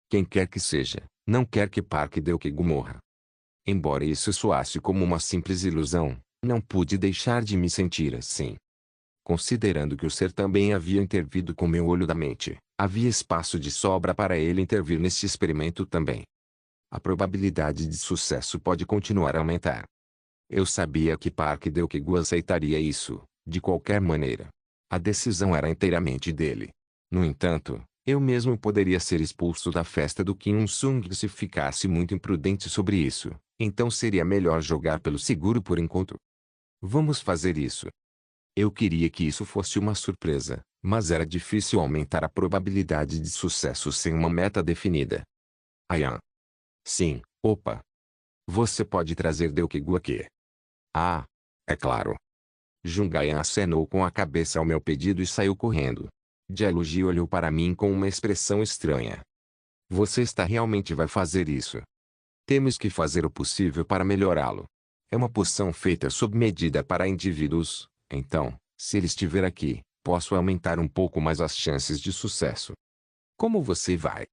Quem quer que seja, não quer que Park Deok-gu morra. Embora isso soasse como uma simples ilusão, não pude deixar de me sentir assim. Considerando que o ser também havia intervido com meu olho da mente, havia espaço de sobra para ele intervir neste experimento também. A probabilidade de sucesso pode continuar a aumentar. Eu sabia que Park Deok-gu aceitaria isso, de qualquer maneira. A decisão era inteiramente dele. No entanto, eu mesmo poderia ser expulso da festa do Kim Il-sung se ficasse muito imprudente sobre isso, então seria melhor jogar pelo seguro por enquanto. Vamos fazer isso. Eu queria que isso fosse uma surpresa, mas era difícil aumentar a probabilidade de sucesso sem uma meta definida. Ayan. Sim, opa. Você pode trazer Deok-gu aqui. Ah, é claro. Jungayan acenou com a cabeça ao meu pedido e saiu correndo. Jeluji olhou para mim com uma expressão estranha. Você está realmente vai fazer isso? Temos que fazer o possível para melhorá-lo. É uma poção feita sob medida para indivíduos, então, se ele estiver aqui, posso aumentar um pouco mais as chances de sucesso. Como você vai?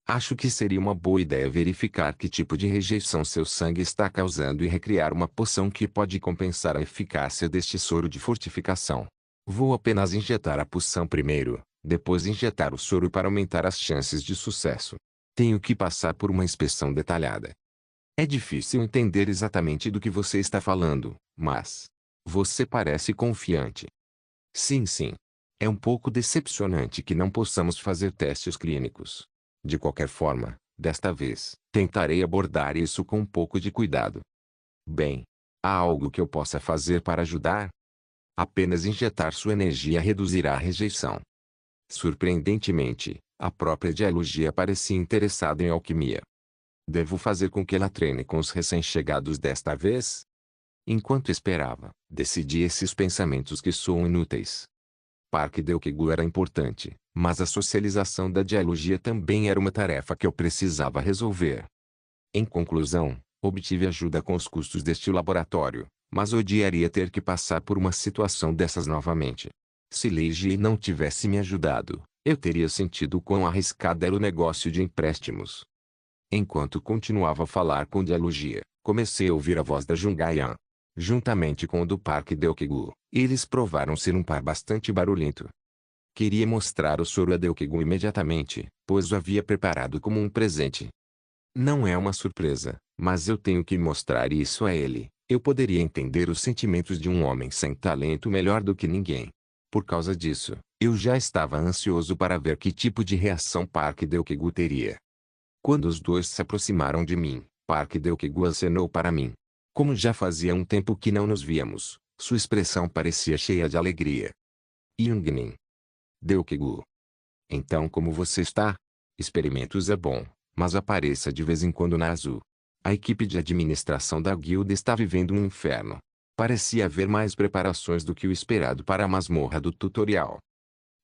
Acho que seria uma boa ideia verificar que tipo de rejeição seu sangue está causando e recriar uma poção que pode compensar a eficácia deste soro de fortificação. Vou apenas injetar a poção primeiro, depois injetar o soro para aumentar as chances de sucesso. Tenho que passar por uma inspeção detalhada. É difícil entender exatamente do que você está falando, mas você parece confiante. Sim, sim. É um pouco decepcionante que não possamos fazer testes clínicos. De qualquer forma, desta vez, tentarei abordar isso com um pouco de cuidado. Bem, há algo que eu possa fazer para ajudar? Apenas injetar sua energia reduzirá a rejeição. Surpreendentemente, a própria Dialogia parecia interessada em alquimia. Devo fazer com que ela treine com os recém-chegados desta vez? Enquanto esperava, decidi esses pensamentos que soam inúteis. Park Deok-gu era importante, mas a socialização da Dialogia também era uma tarefa que eu precisava resolver. Em conclusão, obtive ajuda com os custos deste laboratório, mas odiaria ter que passar por uma situação dessas novamente. Se Lei Ji não tivesse me ajudado, eu teria sentido quão arriscado era o negócio de empréstimos. Enquanto continuava a falar com Dialogia, comecei a ouvir a voz da Jungayan. Juntamente com o do Park Deok-gu, eles provaram ser um par bastante barulhento. Queria mostrar o soro a Deok-gu imediatamente, pois o havia preparado como um presente. Não é uma surpresa, mas eu tenho que mostrar isso a ele. Eu poderia entender os sentimentos de um homem sem talento melhor do que ninguém. Por causa disso, eu já estava ansioso para ver que tipo de reação Park Deok-gu teria. Quando os dois se aproximaram de mim, Park Deok-gu acenou para mim. Como já fazia um tempo que não nos víamos, sua expressão parecia cheia de alegria. Youngnin. Deok-gu. Então como você está? Experimentos é bom, mas apareça de vez em quando na Azul. A equipe de administração da guilda está vivendo um inferno. Parecia haver mais preparações do que o esperado para a masmorra do tutorial.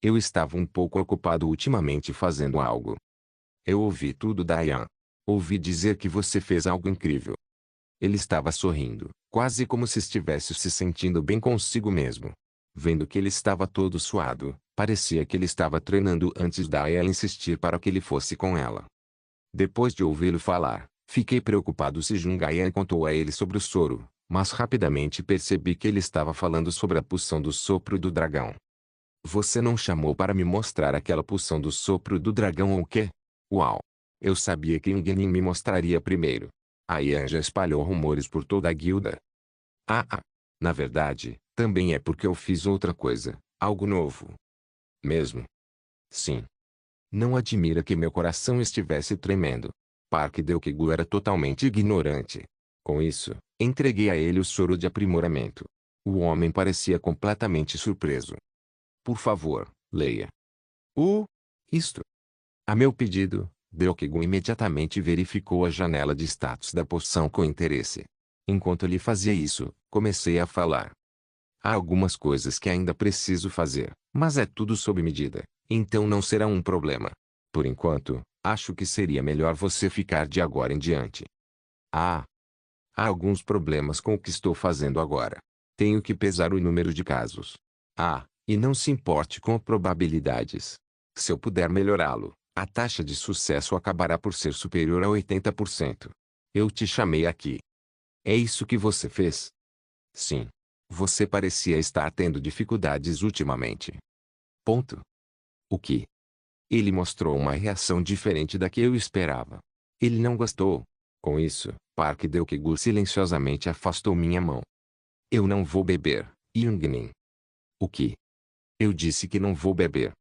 Eu estava um pouco ocupado ultimamente fazendo algo. Eu ouvi tudo da Ian. Ouvi dizer que você fez algo incrível. Ele estava sorrindo, quase como se estivesse se sentindo bem consigo mesmo. Vendo que ele estava todo suado, parecia que ele estava treinando antes da Ian insistir para que ele fosse com ela. Depois de ouvi-lo falar, fiquei preocupado se Jungayan contou a ele sobre o soro, mas rapidamente percebi que ele estava falando sobre a poção do sopro do dragão. Você não chamou para me mostrar aquela poção do sopro do dragão ou o quê? Uau! Eu sabia que Ingnin me mostraria primeiro. A Ian já espalhou rumores por toda a guilda. Na verdade, também é porque eu fiz outra coisa, algo novo. Mesmo? Sim. Não admira que meu coração estivesse tremendo. Park Deok-gu era totalmente ignorante. Com isso, entreguei a ele o soro de aprimoramento. O homem parecia completamente surpreso. Por favor, leia. Isto. A meu pedido, Deok-gu imediatamente verificou a janela de status da poção com interesse. Enquanto ele fazia isso, comecei a falar. Há algumas coisas que ainda preciso fazer, mas é tudo sob medida, então não será um problema. Por enquanto, acho que seria melhor você ficar de agora em diante. Há alguns problemas com o que estou fazendo agora. Tenho que pesar o número de casos. E não se importe com probabilidades. Se eu puder melhorá-lo, a taxa de sucesso acabará por ser superior a 80%. Eu te chamei aqui. É isso que você fez? Sim. Você parecia estar tendo dificuldades ultimamente. Ponto. O que? Ele mostrou uma reação diferente da que eu esperava. Ele não gostou. Com isso, Park Deok-gu silenciosamente afastou minha mão. Eu não vou beber, Youngnin. O que? Eu disse que não vou beber.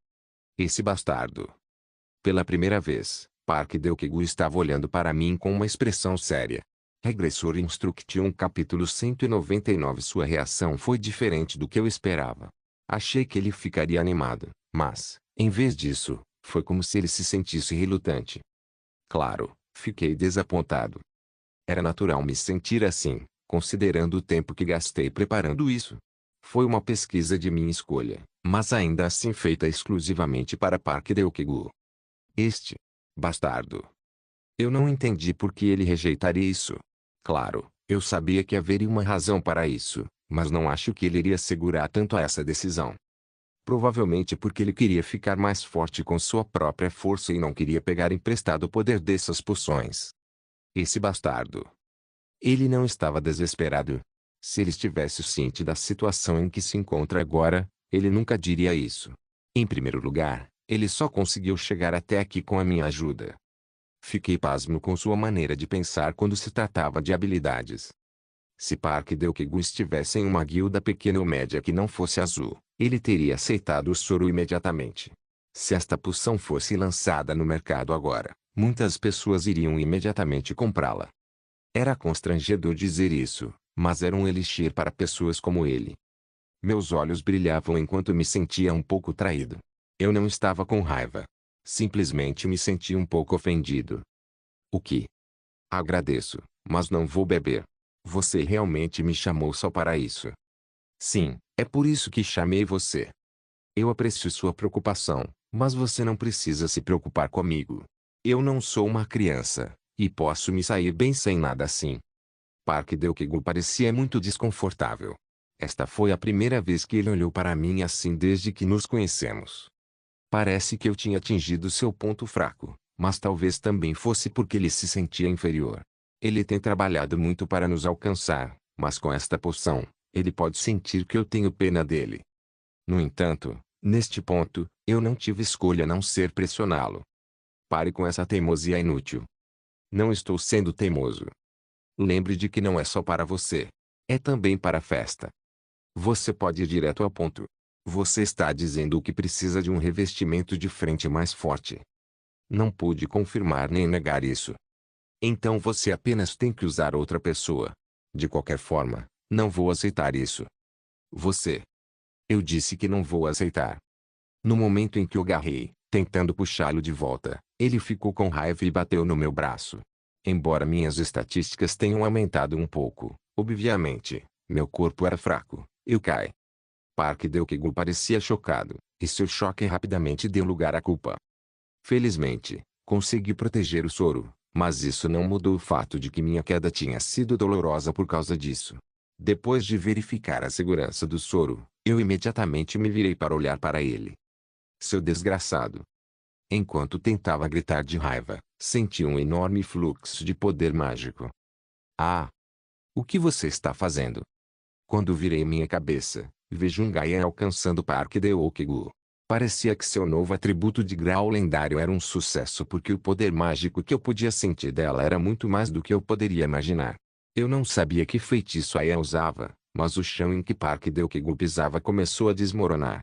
Esse bastardo. Pela primeira vez, Park Deok-gu estava olhando para mim com uma expressão séria. Regressor Instruction capítulo 199. Sua reação foi diferente do que eu esperava. Achei que ele ficaria animado, mas, em vez disso, foi como se ele se sentisse relutante. Claro, fiquei desapontado. Era natural me sentir assim, considerando o tempo que gastei preparando isso. Foi uma pesquisa de minha escolha, mas ainda assim feita exclusivamente para Park Deok-gu. Este bastardo. Eu não entendi por que ele rejeitaria isso. Claro, eu sabia que haveria uma razão para isso, mas não acho que ele iria segurar tanto a essa decisão. Provavelmente porque ele queria ficar mais forte com sua própria força e não queria pegar emprestado o poder dessas poções. Esse bastardo. Ele não estava desesperado. Se ele estivesse ciente da situação em que se encontra agora, ele nunca diria isso. Em primeiro lugar, ele só conseguiu chegar até aqui com a minha ajuda. Fiquei pasmo com sua maneira de pensar quando se tratava de habilidades. Se Park Deok-gu estivesse em uma guilda pequena ou média que não fosse azul, ele teria aceitado o soro imediatamente. Se esta poção fosse lançada no mercado agora, muitas pessoas iriam imediatamente comprá-la. Era constrangedor dizer isso, mas era um elixir para pessoas como ele. Meus olhos brilhavam enquanto me sentia um pouco traído. Eu não estava com raiva. Simplesmente me senti um pouco ofendido. O que? Agradeço, mas não vou beber. Você realmente me chamou só para isso. Sim, é por isso que chamei você. Eu aprecio sua preocupação, mas você não precisa se preocupar comigo. Eu não sou uma criança, e posso me sair bem sem nada assim. Park Deok-gu parecia muito desconfortável. Esta foi a primeira vez que ele olhou para mim assim desde que nos conhecemos. Parece que eu tinha atingido seu ponto fraco, mas talvez também fosse porque ele se sentia inferior. Ele tem trabalhado muito para nos alcançar, mas com esta poção, ele pode sentir que eu tenho pena dele. No entanto, neste ponto, eu não tive escolha a não ser pressioná-lo. Pare com essa teimosia inútil. Não estou sendo teimoso. Lembre de que não é só para você. É também para a festa. Você pode ir direto ao ponto. Você está dizendo que precisa de um revestimento de frente mais forte. Não pude confirmar nem negar isso. Então você apenas tem que usar outra pessoa. De qualquer forma, não vou aceitar isso. Você. Eu disse que não vou aceitar. No momento em que o agarrei, tentando puxá-lo de volta, ele ficou com raiva e bateu no meu braço. Embora minhas estatísticas tenham aumentado um pouco, obviamente, meu corpo era fraco, eu caí. Park Deokegu parecia chocado, e seu choque rapidamente deu lugar à culpa. Felizmente, consegui proteger o soro, mas isso não mudou o fato de que minha queda tinha sido dolorosa por causa disso. Depois de verificar a segurança do soro, eu imediatamente me virei para olhar para ele. Seu desgraçado. Enquanto tentava gritar de raiva, senti um enorme fluxo de poder mágico. Ah! O que você está fazendo? Quando virei minha cabeça, vejo um Gaia alcançando Park Deokegu. Parecia que seu novo atributo de grau lendário era um sucesso porque o poder mágico que eu podia sentir dela era muito mais do que eu poderia imaginar. Eu não sabia que feitiço Aya usava, mas o chão em que Park Deokegu pisava começou a desmoronar.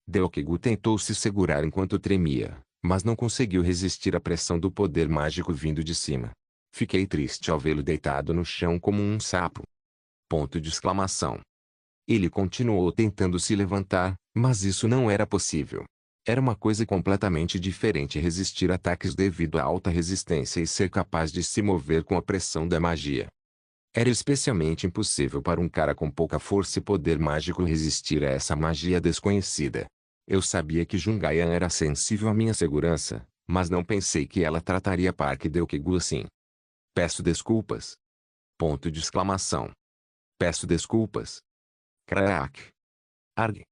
Deokegu tentou se segurar enquanto tremia, mas não conseguiu resistir à pressão do poder mágico vindo de cima. Fiquei triste ao vê-lo deitado no chão como um sapo. Ponto de exclamação. Ele continuou tentando se levantar, mas isso não era possível. Era uma coisa completamente diferente resistir ataques devido à alta resistência e ser capaz de se mover com a pressão da magia. Era especialmente impossível para um cara com pouca força e poder mágico resistir a essa magia desconhecida. Eu sabia que Jungayan era sensível à minha segurança, mas não pensei que ela trataria Park Deokegu assim. Peço desculpas. Ponto de exclamação. Peço desculpas. Crack. Arg.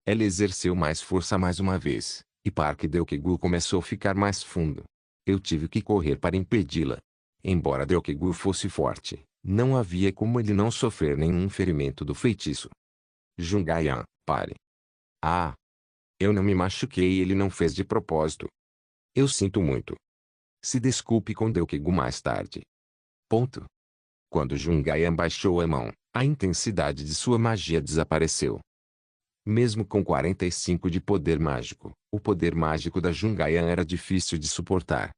Ela exerceu mais força mais uma vez, e Park Deokegu começou a ficar mais fundo. Eu tive que correr para impedi-la. Embora Deokegu fosse forte, não havia como ele não sofrer nenhum ferimento do feitiço. Jungayan, pare. Ah! Eu não me machuquei e ele não fez de propósito. Eu sinto muito. Se desculpe com Deokegu mais tarde. Ponto. Quando Jungayan baixou a mão, a intensidade de sua magia desapareceu. Mesmo com 45 de poder mágico, o poder mágico da Jungayan era difícil de suportar.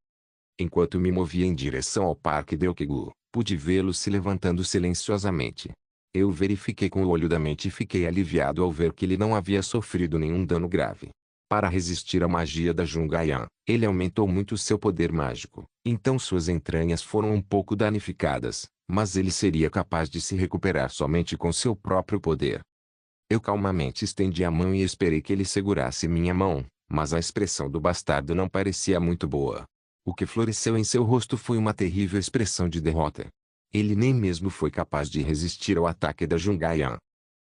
Enquanto me movia em direção ao Parque Deokegu, pude vê-lo se levantando silenciosamente. Eu verifiquei com o olho da mente e fiquei aliviado ao ver que ele não havia sofrido nenhum dano grave. Para resistir à magia da Jungayan, ele aumentou muito seu poder mágico, então suas entranhas foram um pouco danificadas, mas ele seria capaz de se recuperar somente com seu próprio poder. Eu calmamente estendi a mão e esperei que ele segurasse minha mão, mas a expressão do bastardo não parecia muito boa. O que floresceu em seu rosto foi uma terrível expressão de derrota. Ele nem mesmo foi capaz de resistir ao ataque da Jungayan.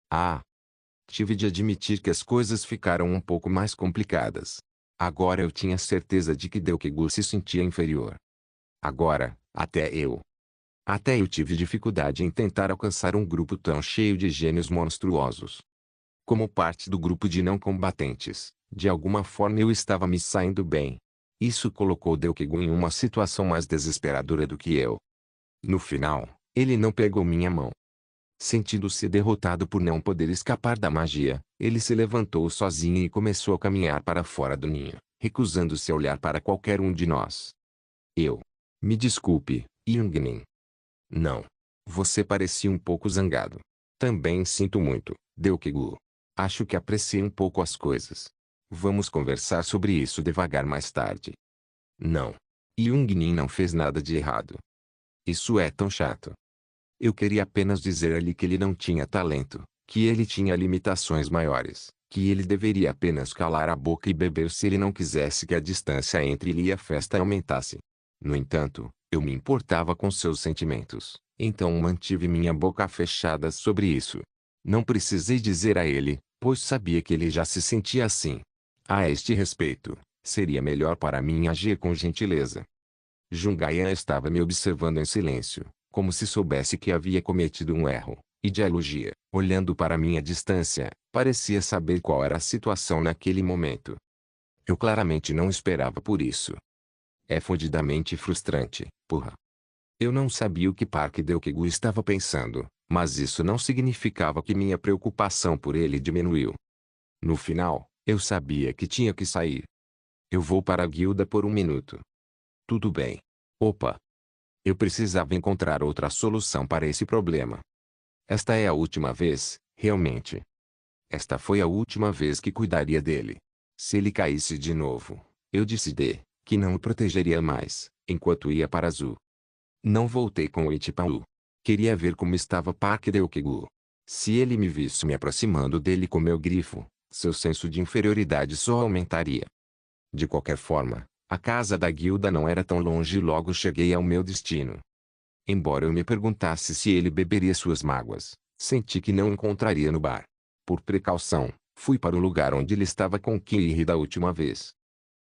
Ah! Tive de admitir que as coisas ficaram um pouco mais complicadas. Agora eu tinha certeza de que Deokegu se sentia inferior. Agora, Até eu tive dificuldade em tentar alcançar um grupo tão cheio de gênios monstruosos. Como parte do grupo de não combatentes, de alguma forma eu estava me saindo bem. Isso colocou Deokegu em uma situação mais desesperadora do que eu. No final, ele não pegou minha mão. Sentindo-se derrotado por não poder escapar da magia, ele se levantou sozinho e começou a caminhar para fora do ninho, recusando-se a olhar para qualquer um de nós. Eu. Me desculpe, Youngmin. Não. Você parecia um pouco zangado. Também sinto muito, Deokegu. Acho que apreciei um pouco as coisas. Vamos conversar sobre isso devagar mais tarde. Não. Youngmin não fez nada de errado. Isso é tão chato. Eu queria apenas dizer a-lhe que ele não tinha talento, que ele tinha limitações maiores, que ele deveria apenas calar a boca e beber se ele não quisesse que a distância entre ele e a festa aumentasse. No entanto, eu me importava com seus sentimentos, então mantive minha boca fechada sobre isso. Não precisei dizer a ele, pois sabia que ele já se sentia assim. A este respeito, seria melhor para mim agir com gentileza. Jungayan estava me observando em silêncio, como se soubesse que havia cometido um erro, e Dialogia, olhando para minha distância, parecia saber qual era a situação naquele momento. Eu claramente não esperava por isso. É fodidamente frustrante, porra. Eu não sabia o que Park Deokegu estava pensando, mas isso não significava que minha preocupação por ele diminuiu. No final, eu sabia que tinha que sair. Eu vou para a guilda por um minuto. Tudo bem. Opa. Eu precisava encontrar outra solução para esse problema. Esta é a última vez, realmente. Esta foi a última vez que cuidaria dele. Se ele caísse de novo, eu decidi que não o protegeria mais, enquanto ia para Azul. Não voltei com o Ichipaú. Queria ver como estava Park Deokegu. Se ele me visse me aproximando dele com meu grifo, seu senso de inferioridade só aumentaria. De qualquer forma, a casa da guilda não era tão longe e logo cheguei ao meu destino. Embora eu me perguntasse se ele beberia suas mágoas, senti que não o encontraria no bar. Por precaução, fui para o lugar onde ele estava com Kinri da última vez.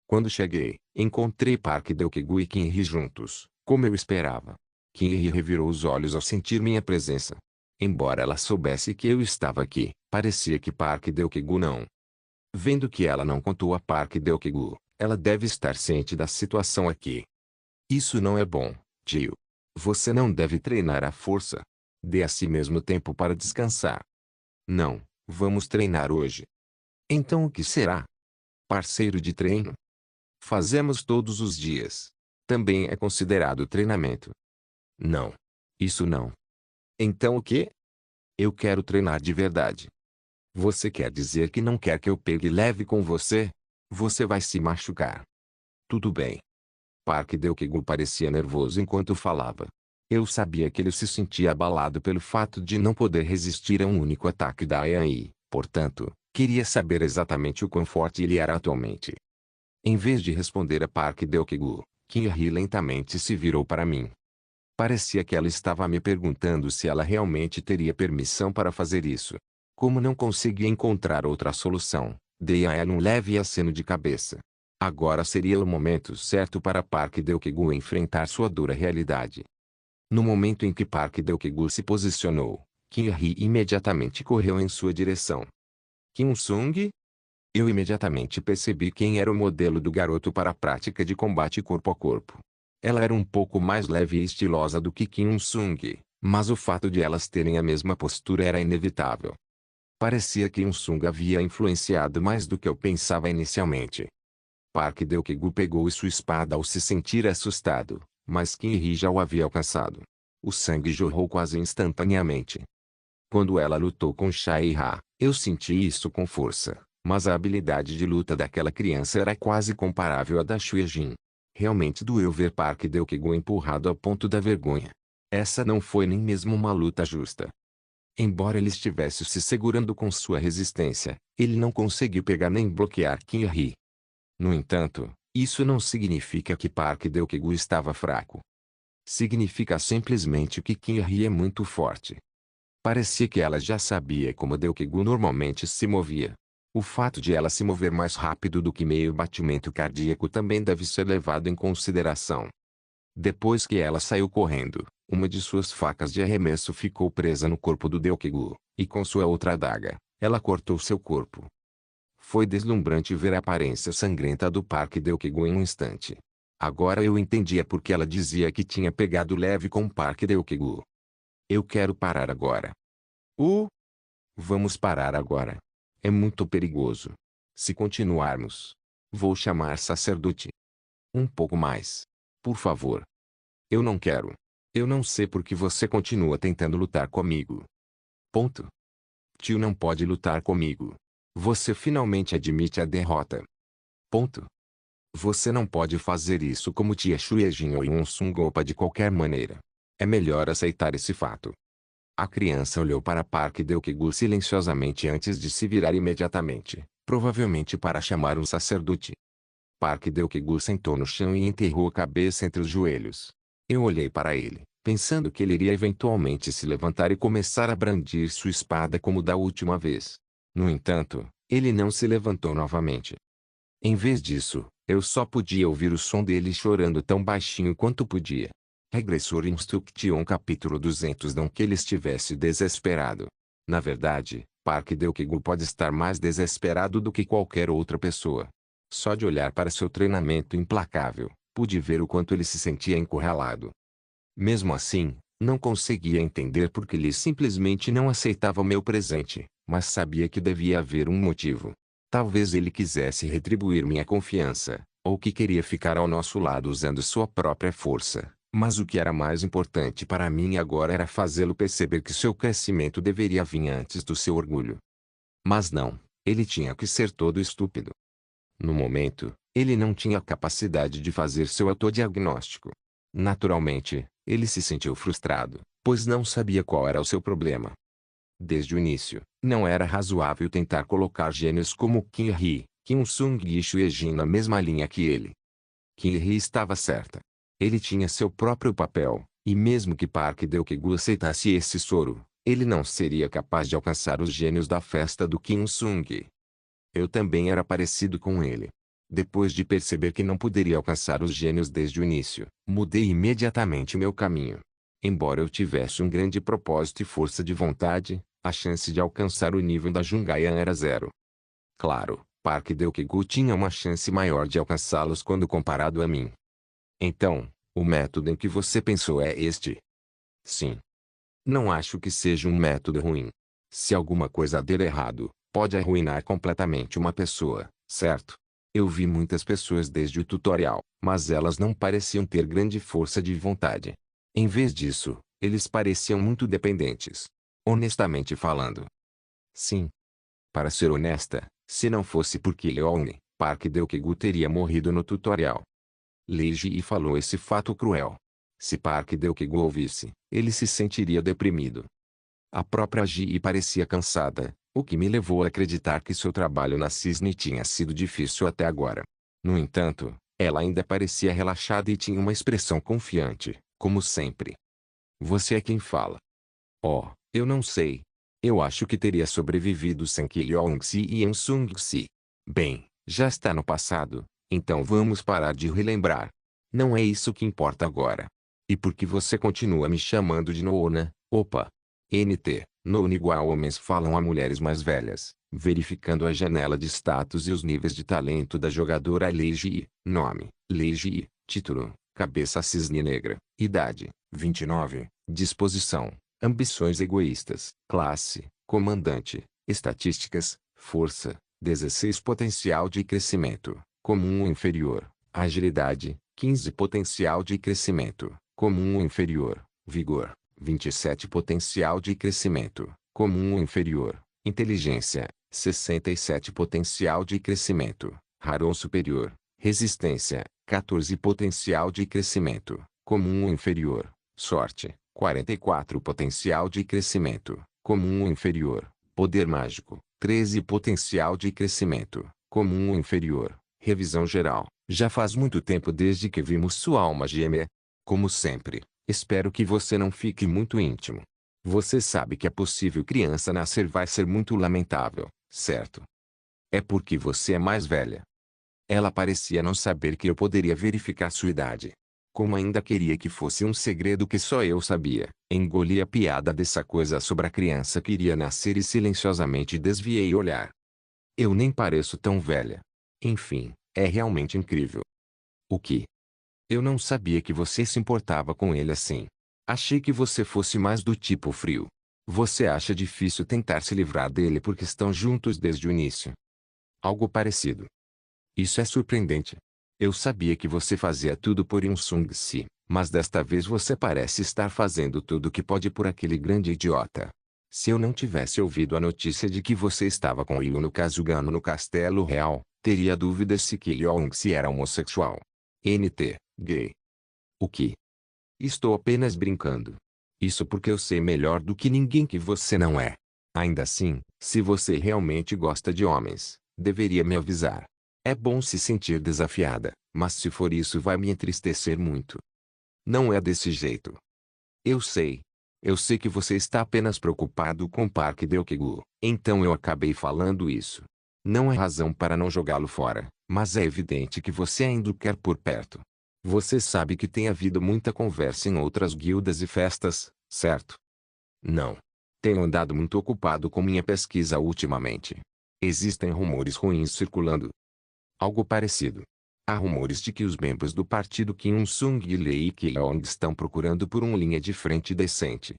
Quando cheguei, encontrei Park Deokegu e Kinri juntos, como eu esperava. Kinri revirou os olhos ao sentir minha presença. Embora ela soubesse que eu estava aqui, parecia que Park Deokegu não. Vendo que ela não contou a Park Deokegu, ela deve estar ciente da situação aqui. Isso não é bom, tio. Você não deve treinar à força. Dê a si mesmo tempo para descansar. Não, vamos treinar hoje. Então o que será? Parceiro de treino? Fazemos todos os dias. Também é considerado treinamento. Não. Isso não. Então o quê? Eu quero treinar de verdade. Você quer dizer que não quer que eu pegue leve com você? Você vai se machucar. Tudo bem. Park Deokegu parecia nervoso enquanto falava. Eu sabia que ele se sentia abalado pelo fato de não poder resistir a um único ataque da Ayan e, portanto, queria saber exatamente o quão forte ele era atualmente. Em vez de responder a Park Deokegu, Kinri lentamente se virou para mim. Parecia que ela estava me perguntando se ela realmente teria permissão para fazer isso. Como não conseguia encontrar outra solução, dei a ela um leve aceno de cabeça. Agora seria o momento certo para Park Deokegu enfrentar sua dura realidade. No momento em que Park Deokegu se posicionou, Kinri imediatamente correu em sua direção. Kim-sung? Eu imediatamente percebi quem era o modelo do garoto para a prática de combate corpo a corpo. Ela era um pouco mais leve e estilosa do que Kim-sung, mas o fato de elas terem a mesma postura era inevitável. Parecia que Kim-sung havia influenciado mais do que eu pensava inicialmente. Park Deokegu pegou sua espada ao se sentir assustado, mas Kinri já o havia alcançado. O sangue jorrou quase instantaneamente. Quando ela lutou com Shai-Ha, eu senti isso com força, mas a habilidade de luta daquela criança era quase comparável à da Shueijin. Realmente doeu ver Park Deokegu empurrado ao ponto da vergonha. Essa não foi nem mesmo uma luta justa. Embora ele estivesse se segurando com sua resistência, ele não conseguiu pegar nem bloquear Kinri. No entanto, isso não significa que Park Deokegu estava fraco. Significa simplesmente que Kinri é muito forte. Parecia que ela já sabia como Deokegu normalmente se movia. O fato de ela se mover mais rápido do que meio batimento cardíaco também deve ser levado em consideração. Depois que ela saiu correndo, uma de suas facas de arremesso ficou presa no corpo do Deokegu, e com sua outra adaga, ela cortou seu corpo. Foi deslumbrante ver a aparência sangrenta do Park Deokegu em um instante. Agora eu entendia por que ela dizia que tinha pegado leve com Park Deokegu. Eu quero parar agora. Vamos parar agora. É muito perigoso. Se continuarmos, vou chamar sacerdote. Um pouco mais. Por favor. Eu não quero. Eu não sei por que você continua tentando lutar comigo. Ponto. Tio não pode lutar comigo. Você finalmente admite a derrota. Ponto. Você não pode fazer isso como tia Shueijin ou Yun-sung Opa de qualquer maneira. É melhor aceitar esse fato. A criança olhou para Park Deokegu silenciosamente antes de se virar imediatamente, provavelmente para chamar um sacerdote. Park Deokegu sentou no chão e enterrou a cabeça entre os joelhos. Eu olhei para ele, pensando que ele iria eventualmente se levantar e começar a brandir sua espada como da última vez. No entanto, ele não se levantou novamente. Em vez disso, eu só podia ouvir o som dele chorando tão baixinho quanto podia. Regressor Instruction capítulo 200. Não que ele estivesse desesperado. Na verdade, Park Deokegu pode estar mais desesperado do que qualquer outra pessoa. Só de olhar para seu treinamento implacável, pude ver o quanto ele se sentia encurralado. Mesmo assim, não conseguia entender por que ele simplesmente não aceitava meu presente, mas sabia que devia haver um motivo. Talvez ele quisesse retribuir minha confiança, ou que queria ficar ao nosso lado usando sua própria força, mas o que era mais importante para mim agora era fazê-lo perceber que seu crescimento deveria vir antes do seu orgulho. Mas não, ele tinha que ser todo estúpido. No momento, ele não tinha a capacidade de fazer seu autodiagnóstico. Naturalmente, ele se sentiu frustrado, pois não sabia qual era o seu problema. Desde o início, não era razoável tentar colocar gênios como Kim Hee, Kim Sung e Shu Jin na mesma linha que ele. Kim Hee estava certa. Ele tinha seu próprio papel, e mesmo que Park Deok-gu aceitasse esse soro, ele não seria capaz de alcançar os gênios da festa do Kim Sung. Eu também era parecido com ele. Depois de perceber que não poderia alcançar os gênios desde o início, mudei imediatamente meu caminho. Embora eu tivesse um grande propósito e força de vontade, a chance de alcançar o nível da Jungayan era zero. Claro, Park Deok-gu tinha uma chance maior de alcançá-los quando comparado a mim. Então, o método em que você pensou é este? Sim. Não acho que seja um método ruim. Se alguma coisa der errado, pode arruinar completamente uma pessoa, certo? Eu vi muitas pessoas desde o tutorial, mas elas não pareciam ter grande força de vontade. Em vez disso, eles pareciam muito dependentes. Honestamente falando. Sim. Para ser honesta, se não fosse por Kyeon, Park Deok-gu teria morrido no tutorial. Lee Ji falou esse fato cruel. Se Park Deok-gu ouvisse, ele se sentiria deprimido. A própria Ji parecia cansada, o que me levou a acreditar que seu trabalho na Cisne tinha sido difícil até agora. No entanto, ela ainda parecia relaxada e tinha uma expressão confiante, como sempre. Você é quem fala. Oh, eu não sei. Eu acho que teria sobrevivido sem Kyeong-si e Eun-sung-si. Bem, já está no passado, então vamos parar de relembrar. Não é isso que importa agora. E por que você continua me chamando de Noona? Opa! NT, Noona igual homens falam a mulheres mais velhas, verificando a janela de status e os níveis de talento da jogadora Lee Ji. Nome, Lee Ji. Título, Cabeça Cisne Negra. Idade, 29. Disposição, ambições egoístas. Classe, Comandante. Estatísticas, Força, 16. Potencial de crescimento, comum ou inferior. Agilidade, 15. Potencial de crescimento, comum ou inferior. Vigor, 27. Potencial de crescimento, comum ou inferior. Inteligência, 67. Potencial de crescimento, raro ou superior. Resistência, 14. Potencial de crescimento, comum ou inferior. Sorte, 44. Potencial de crescimento, comum ou inferior. Poder mágico, 13. Potencial de crescimento, comum ou inferior. Revisão geral. Já faz muito tempo desde que vimos sua alma gêmea. Como sempre, espero que você não fique muito íntimo. Você sabe que a possível criança nascer vai ser muito lamentável, certo? É porque você é mais velha. Ela parecia não saber que eu poderia verificar sua idade. Como ainda queria que fosse um segredo que só eu sabia, engoli a piada dessa coisa sobre a criança que iria nascer e silenciosamente desviei o olhar. Eu nem pareço tão velha. Enfim, é realmente incrível. O que? Eu não sabia que você se importava com ele assim. Achei que você fosse mais do tipo frio. Você acha difícil tentar se livrar dele porque estão juntos desde o início? Algo parecido. Isso é surpreendente. Eu sabia que você fazia tudo por Eun-sung-si, mas desta vez você parece estar fazendo tudo o que pode por aquele grande idiota. Se eu não tivesse ouvido a notícia de que você estava com Yuno Kazugano no Castelo Real, teria dúvidas se Kyeong-si era homossexual. NT, gay. O que? Estou apenas brincando. Isso porque eu sei melhor do que ninguém que você não é. Ainda assim, se você realmente gosta de homens, deveria me avisar. É bom se sentir desafiada, mas se for isso vai me entristecer muito. Não é desse jeito. Eu sei. Eu sei que você está apenas preocupado com Park Deok-gu, então eu acabei falando isso. Não há razão para não jogá-lo fora, mas é evidente que você ainda o quer por perto. Você sabe que tem havido muita conversa em outras guildas e festas, certo? Não. Tenho andado muito ocupado com minha pesquisa ultimamente. Existem rumores ruins circulando. Algo parecido. Há rumores de que os membros do partido Kim Il-sung e Lee Kyeong estão procurando por uma linha de frente decente.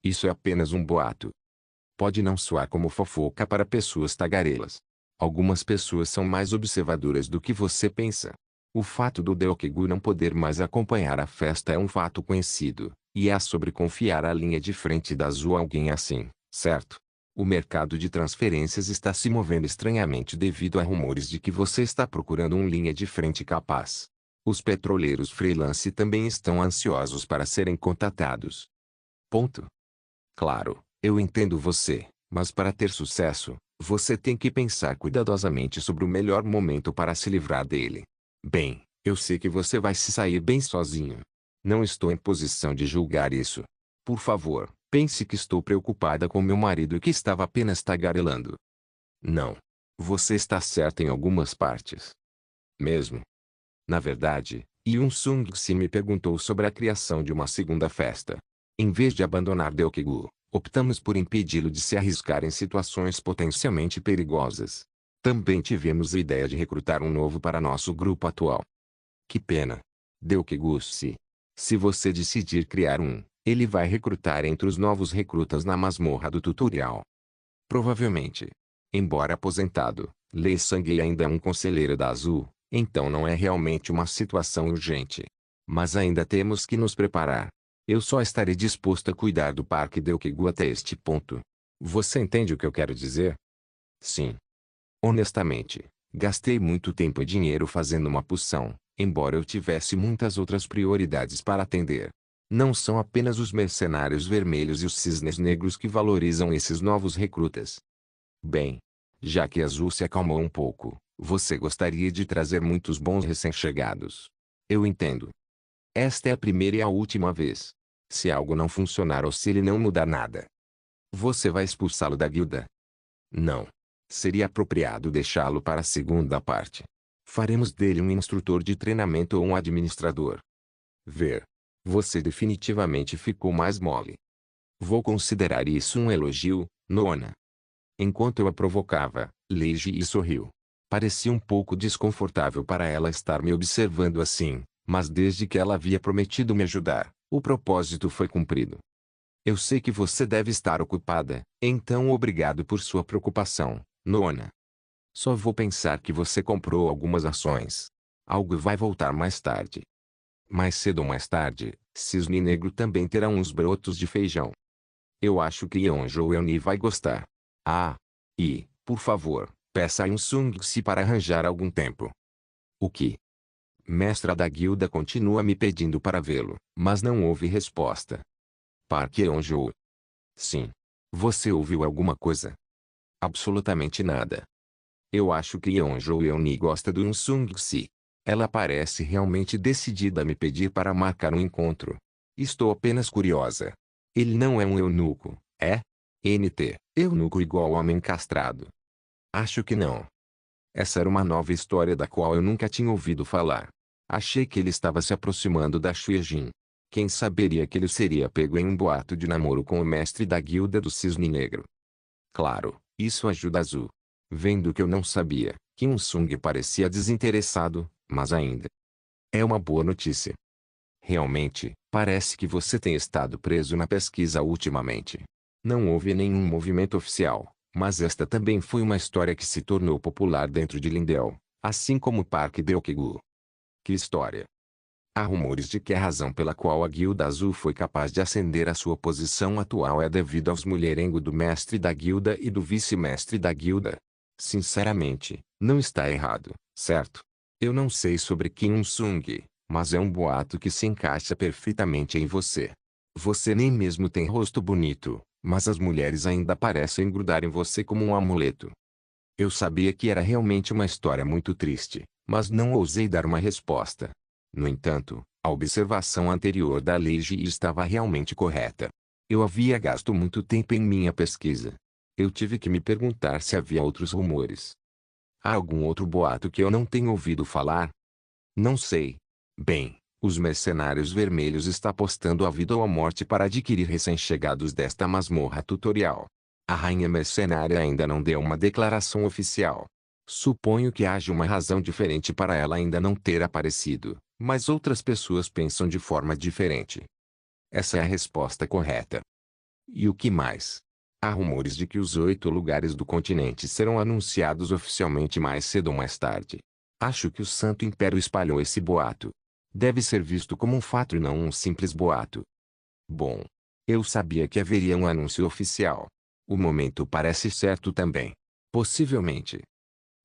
Isso é apenas um boato. Pode não soar como fofoca para pessoas tagarelas. Algumas pessoas são mais observadoras do que você pensa. O fato do Deokegu não poder mais acompanhar a festa é um fato conhecido, e é sobre confiar a linha de frente da Azul a alguém assim, certo? O mercado de transferências está se movendo estranhamente devido a rumores de que você está procurando um linha de frente capaz. Os petroleiros freelance também estão ansiosos para serem contatados. Ponto. Claro, eu entendo você, mas para ter sucesso, você tem que pensar cuidadosamente sobre o melhor momento para se livrar dele. Bem, eu sei que você vai se sair bem sozinho. Não estou em posição de julgar isso. Por favor, pense que estou preocupada com meu marido e que estava apenas tagarelando. Não. Você está certa em algumas partes. Mesmo. Na verdade, Yoon Sung-si me perguntou sobre a criação de uma segunda festa. Em vez de abandonar Deokegu, optamos por impedi-lo de se arriscar em situações potencialmente perigosas. Também tivemos a ideia de recrutar um novo para nosso grupo atual. Que pena. Deokegu-se. Se você decidir criar um, ele vai recrutar entre os novos recrutas na masmorra do tutorial. Provavelmente. Embora aposentado, Lee Sang ainda é um conselheiro da Azul, então não é realmente uma situação urgente. Mas ainda temos que nos preparar. Eu só estarei disposto a cuidar do Parque Deokegu até este ponto. Você entende o que eu quero dizer? Sim. Honestamente, gastei muito tempo e dinheiro fazendo uma poção, embora eu tivesse muitas outras prioridades para atender. Não são apenas os mercenários vermelhos e os cisnes negros que valorizam esses novos recrutas. Bem, já que Azul se acalmou um pouco, você gostaria de trazer muitos bons recém-chegados. Eu entendo. Esta é a primeira e a última vez. Se algo não funcionar ou se ele não mudar nada, você vai expulsá-lo da guilda? Não. Seria apropriado deixá-lo para a segunda parte. Faremos dele um instrutor de treinamento ou um administrador. Ver. Você definitivamente ficou mais mole. Vou considerar isso um elogio, Nona. Enquanto eu a provocava, Lei Ji sorriu. Parecia um pouco desconfortável para ela estar me observando assim, mas desde que ela havia prometido me ajudar, o propósito foi cumprido. Eu sei que você deve estar ocupada, então obrigado por sua preocupação, Nona. Só vou pensar que você comprou algumas ações. Algo vai voltar mais tarde. Mais cedo ou mais tarde, Cisne Negro também terá uns brotos de feijão. Eu acho que Yeonjo Euni vai gostar. Ah! E, por favor, peça a Sung-si para arranjar algum tempo. O que? Mestra da guilda continua me pedindo para vê-lo, mas não houve resposta. Park Yeonjo. Sim. Você ouviu alguma coisa? Absolutamente nada. Eu acho que Yeonjo Euni gosta do Sung-si. Ela parece realmente decidida a me pedir para marcar um encontro. Estou apenas curiosa. Ele não é um eunuco, é? NT, eunuco igual homem castrado. Acho que não. Essa era uma nova história da qual eu nunca tinha ouvido falar. Achei que ele estava se aproximando da Xuejin. Quem saberia que ele seria pego em um boato de namoro com o mestre da guilda do Cisne Negro. Claro, isso ajuda Azul. Vendo que eu não sabia, Kim Sung parecia desinteressado, mas ainda. É uma boa notícia. Realmente, parece que você tem estado preso na pesquisa ultimamente. Não houve nenhum movimento oficial, mas esta também foi uma história que se tornou popular dentro de Lindell, assim como o Parque Deokegu. Que história! Há rumores de que a razão pela qual a Guilda Azul foi capaz de ascender à sua posição atual é devido aos mulherengos do mestre da guilda e do vice-mestre da guilda. Sinceramente, não está errado, certo? Eu não sei sobre Kim Sung, mas é um boato que se encaixa perfeitamente em você. Você nem mesmo tem rosto bonito, mas as mulheres ainda parecem grudar em você como um amuleto. Eu sabia que era realmente uma história muito triste, mas não ousei dar uma resposta. No entanto, a observação anterior da Lei Ji estava realmente correta. Eu havia gasto muito tempo em minha pesquisa. Eu tive que me perguntar se havia outros rumores. Há algum outro boato que eu não tenho ouvido falar? Não sei. Bem, os mercenários vermelhos estão apostando a vida ou a morte para adquirir recém-chegados desta masmorra tutorial. A rainha mercenária ainda não deu uma declaração oficial. Suponho que haja uma razão diferente para ela ainda não ter aparecido, mas outras pessoas pensam de forma diferente. Essa é a resposta correta. E o que mais? Há rumores de que os 8 lugares do continente serão anunciados oficialmente mais cedo ou mais tarde. Acho que o Santo Império espalhou esse boato. Deve ser visto como um fato e não um simples boato. Bom, eu sabia que haveria um anúncio oficial. O momento parece certo também. Possivelmente.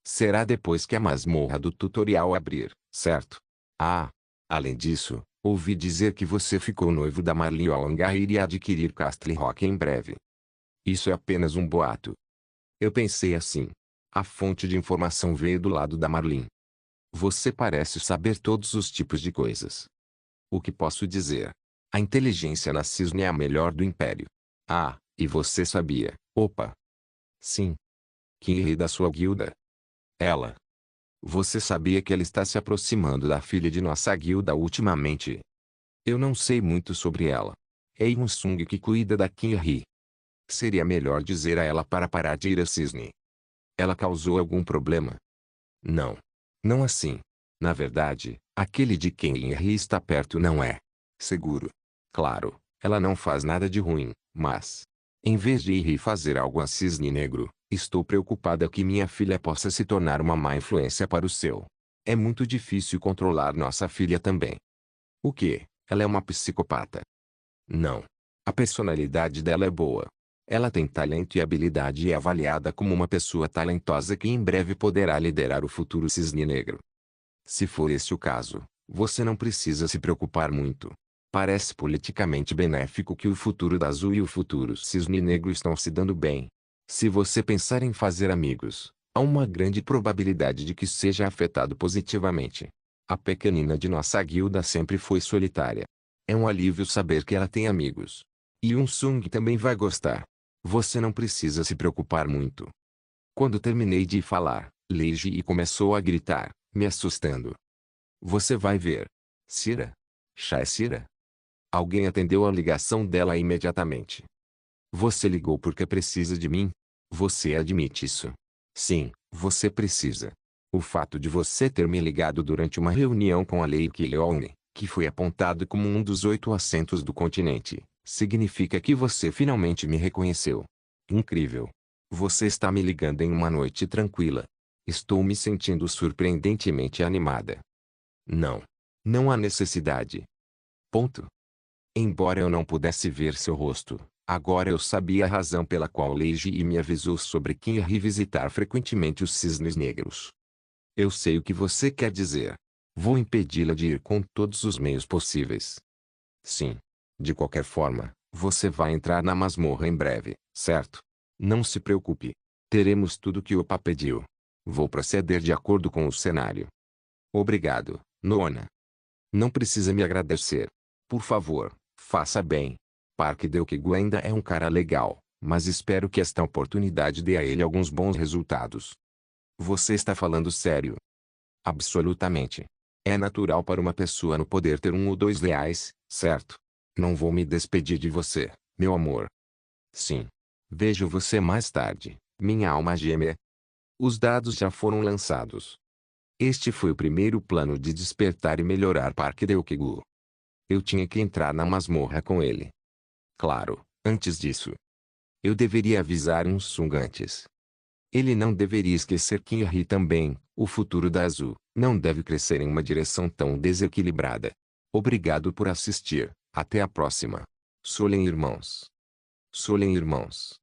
Será depois que a masmorra do tutorial abrir, certo? Ah, além disso, ouvi dizer que você ficou noivo da Marlene Wallengar e iria adquirir Castle Rock em breve. Isso é apenas um boato. Eu pensei assim. A fonte de informação veio do lado da Marlene. Você parece saber todos os tipos de coisas. O que posso dizer? A inteligência na Cisne é a melhor do Império. Ah, e você sabia? Opa! Sim. Kinri da sua guilda. Ela. Você sabia que ela está se aproximando da filha de nossa guilda ultimamente? Eu não sei muito sobre ela. É Yunsung que cuida da Kinri. Seria melhor dizer a ela para parar de ir a Cisne. Ela causou algum problema? Não. Não assim. Na verdade, aquele de quem Kinri está perto não é seguro. Claro, ela não faz nada de ruim, mas, em vez de ir fazer algo a Cisne Negro, estou preocupada que minha filha possa se tornar uma má influência para o seu. É muito difícil controlar nossa filha também. O quê? Ela é uma psicopata? Não. A personalidade dela é boa. Ela tem talento e habilidade e é avaliada como uma pessoa talentosa que em breve poderá liderar o futuro Cisne Negro. Se for esse o caso, você não precisa se preocupar muito. Parece politicamente benéfico que o futuro da Azul e o futuro Cisne Negro estão se dando bem. Se você pensar em fazer amigos, há uma grande probabilidade de que seja afetado positivamente. A pequenina de nossa guilda sempre foi solitária. É um alívio saber que ela tem amigos. E Sung também vai gostar. Você não precisa se preocupar muito. Quando terminei de falar, Lei Ji começou a gritar, me assustando. Você vai ver. Cira? Chá é Cira? Alguém atendeu a ligação dela imediatamente. Você ligou porque precisa de mim? Você admite isso? Sim, você precisa. O fato de você ter me ligado durante uma reunião com a Lei Kileone, que foi apontado como um dos 8 assentos do continente, significa que você finalmente me reconheceu. Incrível. Você está me ligando em uma noite tranquila. Estou me sentindo surpreendentemente animada. Não. Não há necessidade. Ponto. Embora eu não pudesse ver seu rosto, agora eu sabia a razão pela qual Leiji me avisou sobre quem ia revisitar frequentemente os cisnes negros. Eu sei o que você quer dizer. Vou impedi-la de ir com todos os meios possíveis. Sim. De qualquer forma, você vai entrar na masmorra em breve, certo? Não se preocupe. Teremos tudo que o Opa pediu. Vou proceder de acordo com o cenário. Obrigado, Nona. Não precisa me agradecer. Por favor, faça bem. Park Deokegu ainda é um cara legal, mas espero que esta oportunidade dê a ele alguns bons resultados. Você está falando sério? Absolutamente. É natural para uma pessoa no poder ter um ou dois reais, certo? Não vou me despedir de você, meu amor. Sim. Vejo você mais tarde, minha alma gêmea. Os dados já foram lançados. Este foi o primeiro plano de despertar e melhorar Park Deokegu. Eu tinha que entrar na masmorra com ele. Claro, antes disso. Eu deveria avisar Sung antes. Ele não deveria esquecer Kinri também, o futuro da Azul, não deve crescer em uma direção tão desequilibrada. Obrigado por assistir, até a próxima. Solen Irmãos. Solen Irmãos.